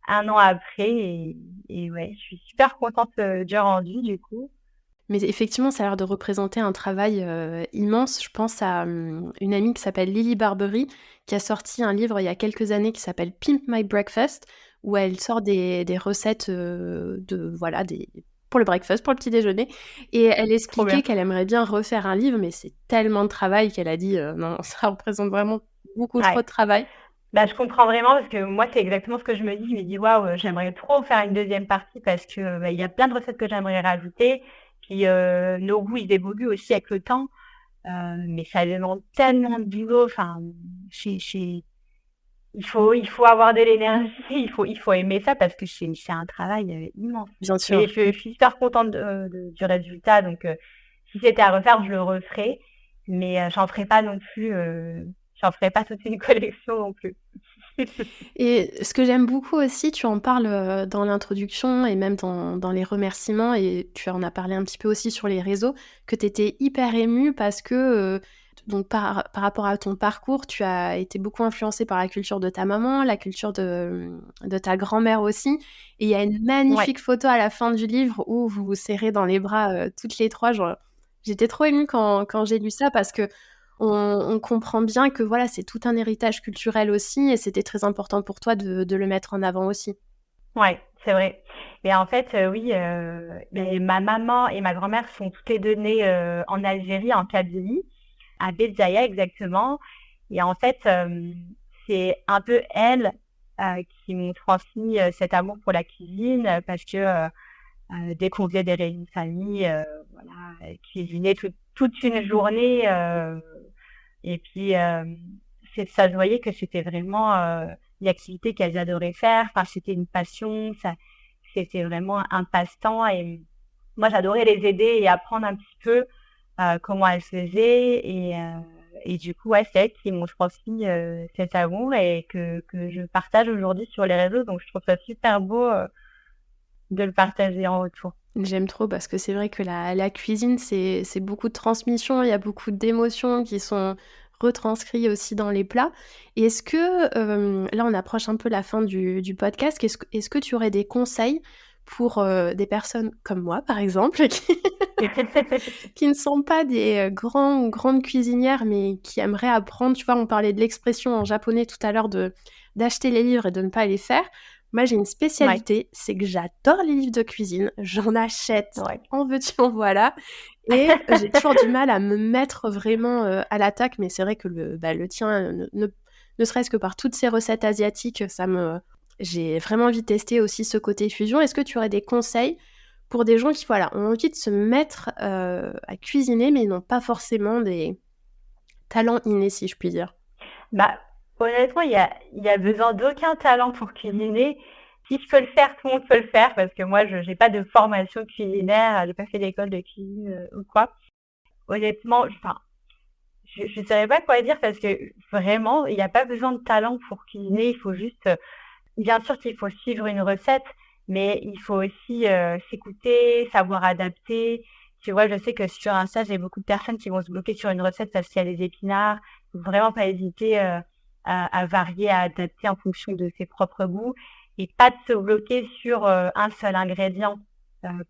un an après. Et ouais, je suis super contente du rendu, du coup. Mais effectivement, ça a l'air de représenter un travail, immense. Je pense à, une amie qui s'appelle Lily Barbery, qui a sorti un livre il y a quelques années qui s'appelle Pimp My Breakfast, où elle sort des recettes, de voilà, des pour le breakfast, pour le petit déjeuner et elle Trop expliquait bien. qu'elle aimerait bien refaire un livre, mais c'est tellement de travail qu'elle a dit: «Non, ça représente vraiment beaucoup trop Ouais. de travail». Bah, je comprends vraiment parce que moi, c'est exactement ce que je me dis. Je me dis, waouh, j'aimerais trop faire une deuxième partie parce que bah, il y a plein de recettes que j'aimerais rajouter. Puis nos goûts, ils évoluent aussi avec le temps. Mais ça demande tellement de boulot. Enfin, chez, il faut avoir de l'énergie, il faut aimer ça parce que c'est un travail immense. Bien Mais sûr. je suis super contente du résultat. Donc, si c'était à refaire, je le referais. Mais j'en ferai pas toute une collection non plus. Et ce que j'aime beaucoup aussi, tu en parles, dans l'introduction et même dans les remerciements et tu en as parlé un petit peu aussi sur les réseaux, que tu étais hyper émue parce que, donc par rapport à ton parcours, tu as été beaucoup influencée par la culture de ta maman, la culture de ta grand-mère aussi et il y a une Ouais. magnifique photo à la fin du livre où vous vous serrez dans les bras, toutes les 3. Genre, j'étais trop émue quand j'ai lu ça parce qu'on comprend bien que voilà, c'est tout un héritage culturel aussi et c'était très important pour toi de le mettre en avant aussi. Ouais, c'est vrai. Mais en fait, oui, mais ma maman et ma grand-mère sont toutes les 2 nées, en Algérie, en Kabylie, à Béjaïa exactement. Et en fait, c'est un peu elles, qui m'ont transmis, cet amour pour la cuisine, parce que, dès qu'on faisait des réunions de famille, voilà, elles cuisinaient toute une journée, et puis, ça se voyait que c'était vraiment une activité qu'elles adoraient faire. Enfin, c'était une passion, c'était vraiment un passe-temps. Et moi, j'adorais les aider et apprendre un petit peu comment elles faisaient. Et du coup, ouais, c'est elles qui m'ont transmis cet amour et que je partage aujourd'hui sur les réseaux. Donc, je trouve ça super beau de le partager en retour. J'aime trop parce que c'est vrai que la cuisine, c'est beaucoup de transmission, il y a beaucoup d'émotions qui sont retranscrits aussi dans les plats et est-ce que, là, on approche un peu la fin du podcast, est-ce que tu aurais des conseils pour, des personnes comme moi, par exemple, qui ne sont pas des, grands ou grandes cuisinières, mais qui aimeraient apprendre? Tu vois, on parlait de l'expression en japonais tout à l'heure d'acheter les livres et de ne pas les faire. Moi, j'ai une Ouais, spécialité, c'est que j'adore les livres de cuisine, j'en achète ouais. en veux-tu en voilà et j'ai toujours du mal à me mettre vraiment, à l'attaque, mais c'est vrai que le tien, ne serait-ce que par toutes ces recettes asiatiques, j'ai vraiment envie de tester aussi ce côté fusion. Est-ce que tu aurais des conseils pour des gens qui, voilà, ont envie de se mettre, à cuisiner, mais ils n'ont pas forcément des talents innés, si je puis dire? Bah, honnêtement, il y a besoin d'aucun talent pour cuisiner. Si je peux le faire, tout le monde peut le faire parce que moi, je n'ai pas de formation culinaire, j'ai pas fait d'école de cuisine ou quoi. Honnêtement, enfin, je saurais pas quoi dire parce que vraiment, il n'y a pas besoin de talent pour cuisiner. Il faut juste, bien sûr qu'il faut suivre une recette, mais il faut aussi s'écouter, savoir adapter. Tu vois, je sais que sur Insta, j'ai beaucoup de personnes qui vont se bloquer sur une recette parce qu'il y a des épinards. Faut vraiment pas hésiter à varier, à adapter en fonction de ses propres goûts et pas de se bloquer sur un seul ingrédient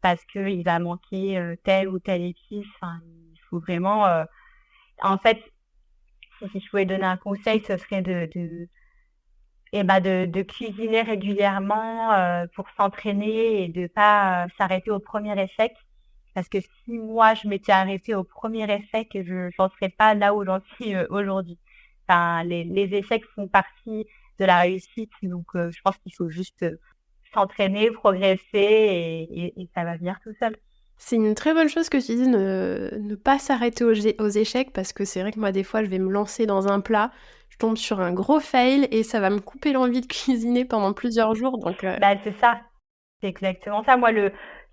parce qu'il va manquer telle ou telle épice. Enfin, il faut vraiment, en fait, si je pouvais donner un conseil, ce serait de cuisiner régulièrement pour s'entraîner et de pas s'arrêter au premier échec. Parce que si moi je m'étais arrêtée au premier échec, je j'en serais pas là où j'en suis aujourd'hui. Enfin, les échecs font partie de la réussite, donc je pense qu'il faut juste s'entraîner, progresser et ça va venir tout seul. C'est une très bonne chose que tu dis, ne pas s'arrêter aux échecs parce que c'est vrai que moi, des fois, je vais me lancer dans un plat, je tombe sur un gros fail et ça va me couper l'envie de cuisiner pendant plusieurs jours. Donc, Bah, c'est ça. C'est exactement ça. Moi,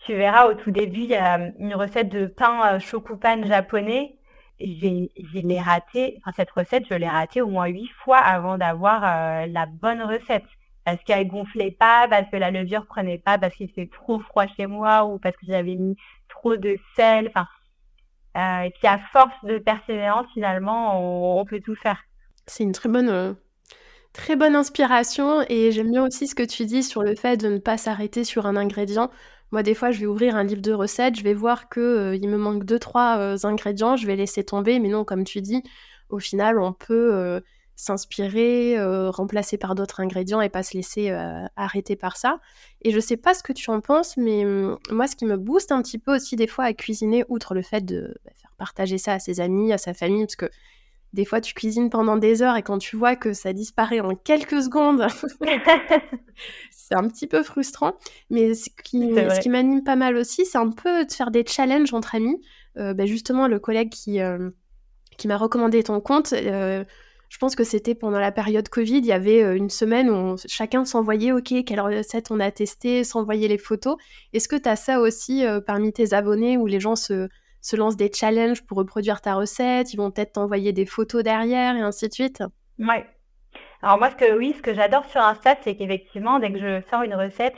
tu verras, au tout début, il y a une recette de pain shokupan japonais. Je l'ai ratée, enfin, cette recette, je l'ai ratée au moins 8 fois avant d'avoir la bonne recette. Parce qu'elle gonflait pas, parce que la levure prenait pas, parce qu'il faisait trop froid chez moi ou parce que j'avais mis trop de sel. Enfin, et puis à force de persévérance, finalement, on peut tout faire. c'est une très bonne inspiration et j'aime bien aussi ce que tu dis sur le fait de ne pas s'arrêter sur un ingrédient. Moi, des fois, je vais ouvrir un livre de recettes, je vais voir que, il me manque 2-3 ingrédients, je vais laisser tomber. Mais non, comme tu dis, au final, on peut, s'inspirer, remplacer par d'autres ingrédients et pas se laisser, arrêter par ça. Et je sais pas ce que tu en penses, mais, moi, ce qui me booste un petit peu aussi des fois à cuisiner, outre le fait de, faire partager ça à ses amis, à sa famille, parce que des fois, tu cuisines pendant des heures et quand tu vois que ça disparaît en quelques secondes, c'est un petit peu frustrant. Mais ce qui, C'est ce qui vrai. m'anime pas mal aussi, c'est un peu de faire des challenges entre amis. Justement, le collègue qui m'a recommandé ton compte, je pense que c'était pendant la période Covid. Il y avait une semaine où chacun s'envoyait, OK, quelle recette on a testé, s'envoyait les photos. Est-ce que tu as ça aussi parmi tes abonnés où les gens se lancent des challenges pour reproduire ta recette, ils vont peut-être t'envoyer des photos derrière et ainsi de suite? Ouais. Alors moi, ce que j'adore sur Insta, c'est qu'effectivement, dès que je sors une recette,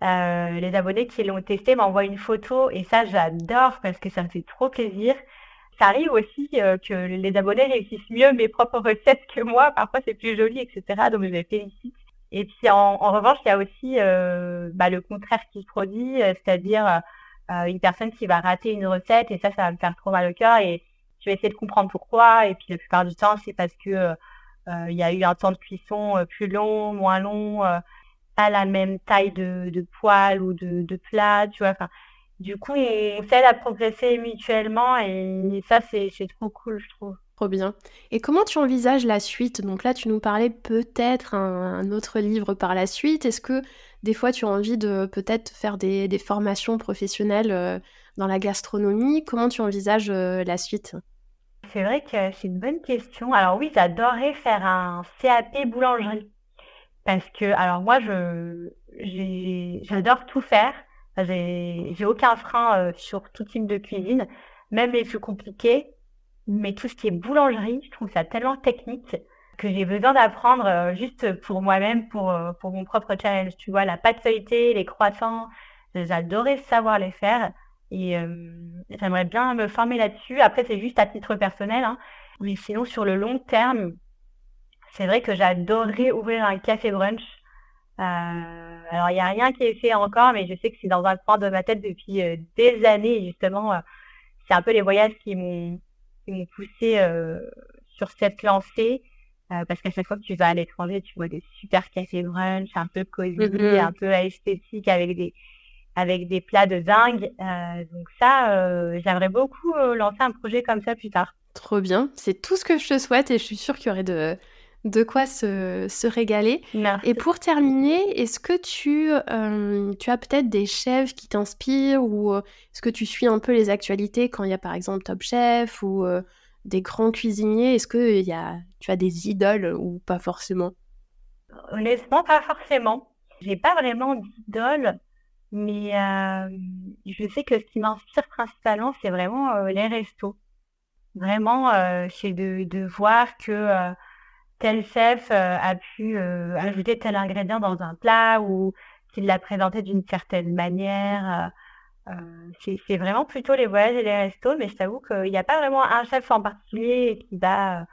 les abonnés qui l'ont testée m'envoient une photo et ça, j'adore parce que ça me fait trop plaisir. Ça arrive aussi que les abonnés réussissent mieux mes propres recettes que moi. Parfois, c'est plus joli, etc. Donc, je les félicite. Et puis, en revanche, il y a aussi le contraire qui se produit, c'est-à-dire une personne qui va rater une recette et ça va me faire trop mal au cœur et je vais essayer de comprendre pourquoi. Et puis, la plupart du temps, c'est parce que il y a eu un temps de cuisson plus long, moins long, pas la même taille de poêle ou de plat, tu vois. Enfin, du coup, on s'aide à progresser mutuellement et ça, c'est trop cool, je trouve. Trop bien. Et comment tu envisages la suite? Donc là, tu nous parlais peut-être un autre livre par la suite. Est-ce que des fois, tu as envie de peut-être faire des formations professionnelles dans la gastronomie? Comment tu envisages la suite? C'est vrai que c'est une bonne question. Alors oui, j'adorerais faire un CAP boulangerie parce que, alors moi, j'adore tout faire. Enfin, j'ai aucun frein sur tout type de cuisine, même les plus compliqués. Mais tout ce qui est boulangerie, je trouve ça tellement technique que j'ai besoin d'apprendre juste pour moi-même, pour mon propre challenge. Tu vois, la pâte feuilletée, les croissants, j'adorais savoir les faire et j'aimerais bien me former là-dessus. Après, c'est juste à titre personnel, hein. Mais sinon, sur le long terme, c'est vrai que j'adorerais ouvrir un café brunch. Alors, il n'y a rien qui est fait encore, mais je sais que c'est dans un coin de ma tête depuis des années. Et justement, c'est un peu les voyages qui m'ont poussé sur cette lancée. Parce qu'à chaque fois que tu vas à l'étranger, tu vois des super cafés brunch, un peu cosy, un Mhm. peu esthétique, avec des plats de dingue. Donc ça, j'aimerais beaucoup lancer un projet comme ça plus tard. Trop bien. C'est tout ce que je te souhaite et je suis sûre qu'il y aurait de quoi se régaler. Et Merci. pour terminer, est-ce que tu as peut-être des chefs qui t'inspirent ou est-ce que tu suis un peu les actualités quand il y a par exemple Top Chef ou des grands cuisiniers? Est-ce que tu as des idoles ou pas forcément? Honnêtement, pas forcément. J'ai pas vraiment d'idole, mais je sais que ce qui m'inspire principalement, c'est vraiment les restos. Vraiment, c'est de voir que tel chef a pu ajouter tel ingrédient dans un plat ou qu'il l'a présenté d'une certaine manière. C'est vraiment plutôt les voyages et les restos, mais je t'avoue qu'il n'y a pas vraiment un chef en particulier qui va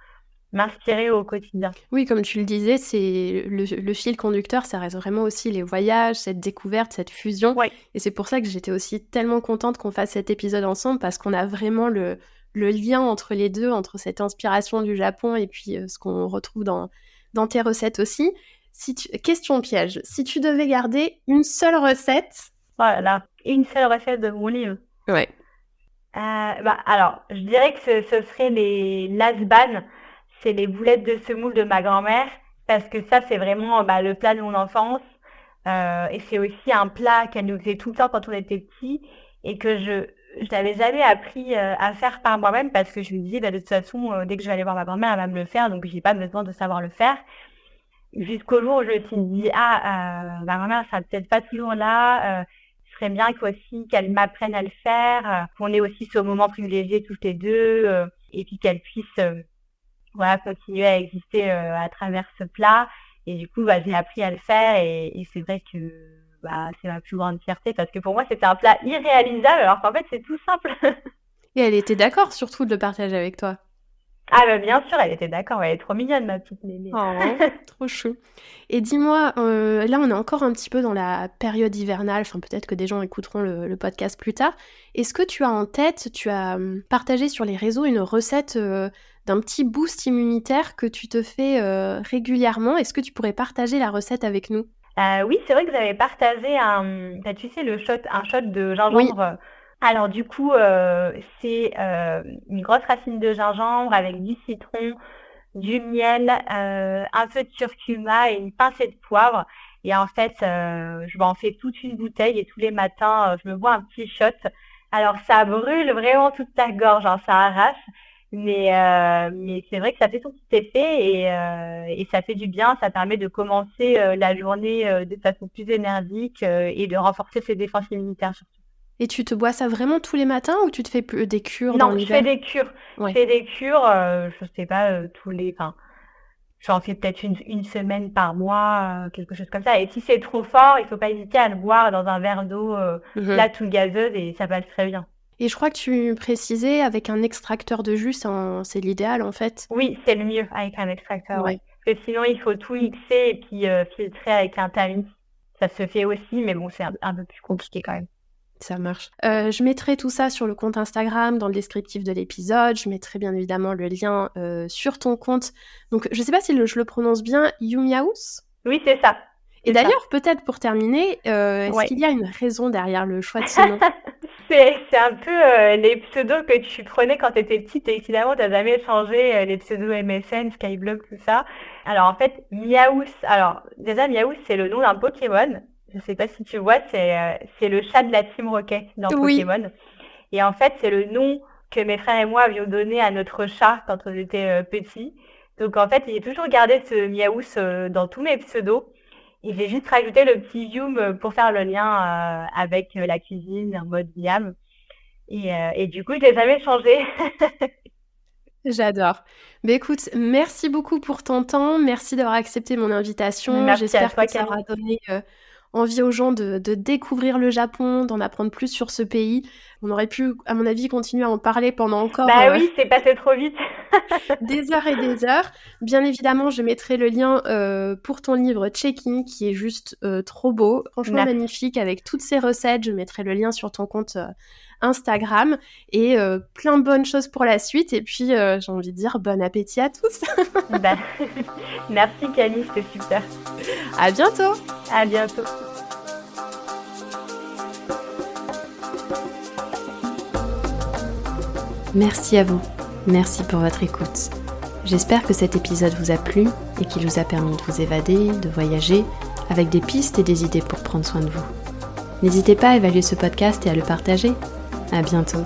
m'inspirer au quotidien. Oui, comme tu le disais, c'est le fil conducteur, ça reste vraiment aussi les voyages, cette découverte, cette fusion. Oui, Et c'est pour ça que j'étais aussi tellement contente qu'on fasse cet épisode ensemble, parce qu'on a vraiment le lien entre les deux, entre cette inspiration du Japon et puis ce qu'on retrouve dans tes recettes aussi. Question piège, si tu devais garder une seule recette... voilà. Une seule recette de mon livre. Ouais. Alors, je dirais que ce serait les lasban, c'est les boulettes de semoule de ma grand-mère, parce que ça, c'est vraiment le plat de mon enfance. Et c'est aussi un plat qu'elle nous faisait tout le temps quand on était petits, et que je n'avais jamais appris à faire par moi-même parce que je me disais, bah, de toute façon, dès que je vais aller voir ma grand-mère, elle va me le faire, donc j'ai pas besoin de savoir le faire. Jusqu'au jour où je me suis dit, ma grand-mère sera peut-être pas toujours là, ce serait bien aussi qu'elle m'apprenne à le faire, qu'on ait aussi ce moment privilégié toutes les deux, et puis qu'elle puisse voilà, continuer à exister à travers ce plat. Et du coup, j'ai appris à le faire et c'est vrai que c'est ma plus grande fierté parce que pour moi, c'était un plat irréalisable alors qu'en fait, c'est tout simple. Et elle était d'accord surtout de le partager avec toi? Ah bien sûr, elle était d'accord, elle est trop mignonne ma petite Mémé. Oh, trop chou. Et dis-moi, là, on est encore un petit peu dans la période hivernale, enfin, peut-être que des gens écouteront le podcast plus tard. Est-ce que tu as en tête, tu as, partagé sur les réseaux une recette, d'un petit boost immunitaire que tu te fais, régulièrement? Est-ce que tu pourrais partager la recette avec nous? Oui, c'est vrai que j'avais partagé tu sais, un shot de Oui. gingembre. Alors du coup, c'est une grosse racine de gingembre avec du citron, du miel, un peu de curcuma et une pincée de poivre. Et en fait, je m'en fais toute une bouteille et tous les matins, je me bois un petit shot. Alors ça brûle vraiment toute ta gorge, hein, ça arrache. Mais c'est vrai que ça fait son petit effet et ça fait du bien. Ça permet de commencer la journée de façon plus énergique et de renforcer ses défenses immunitaires surtout. Et tu te bois ça vraiment tous les matins ou tu te fais des cures dans Non, je fais l'hiver? des cures. Je Ouais. fais des cures, je sais pas, enfin, j'en fais peut-être une semaine par mois, quelque chose comme ça. Et si c'est trop fort, il faut pas hésiter à le boire dans un verre d'eau Mmh. là, toute gazeuse et ça passe très bien. Et je crois que tu précisais avec un extracteur de jus, c'est l'idéal, en fait? Oui, c'est le mieux avec un extracteur, ouais. Ouais. Parce que sinon, il faut tout mixer et puis filtrer avec un tamis. Ça se fait aussi, mais bon, c'est un peu plus compliqué quand même. Ça marche. Je mettrai tout ça sur le compte Instagram, dans le descriptif de l'épisode. Je mettrai bien évidemment le lien, sur ton compte. Donc je sais pas si je le prononce bien, Yumiaous? Oui, c'est ça. Et C'est ça. d'ailleurs, peut-être pour terminer, est-ce Ouais. qu'il y a une raison derrière le choix de ce nom? C'est un peu les pseudos que tu prenais quand tu étais petite et finalement tu n'as jamais changé, les pseudos MSN, Skyblock, tout ça. Alors en fait, Miaous, alors déjà Miaous, c'est le nom d'un Pokémon. Je sais pas si tu vois, c'est le chat de la Team Rocket dans Oui. Pokémon. Et en fait, c'est le nom que mes frères et moi avions donné à notre chat quand on était petits. Donc en fait, j'ai toujours gardé ce Miaous dans tous mes pseudos. Et j'ai juste rajouté le petit Yum pour faire le lien avec la cuisine en mode miam. Et du coup, je l'ai jamais changé. J'adore. Mais écoute, merci beaucoup pour ton temps. Merci d'avoir accepté mon invitation. Merci à J'espère que toi, ça aura Camille. donné, envie aux gens de découvrir le Japon, d'en apprendre plus sur ce pays. On aurait pu, à mon avis, continuer à en parler pendant encore, Bah oui, c'est passé trop vite. des heures et des heures. Bien évidemment, je mettrai le lien, pour ton livre Check-in qui est juste, trop beau, franchement Merci. magnifique avec toutes ces recettes. Je mettrai le lien sur ton compte, Instagram et plein de bonnes choses pour la suite et puis, j'ai envie de dire bon appétit à tous. Bah, merci Camille, c'était super. À bientôt. À bientôt. Merci à vous. Merci pour votre écoute. J'espère que cet épisode vous a plu et qu'il vous a permis de vous évader, de voyager, avec des pistes et des idées pour prendre soin de vous. N'hésitez pas à évaluer ce podcast et à le partager. À bientôt.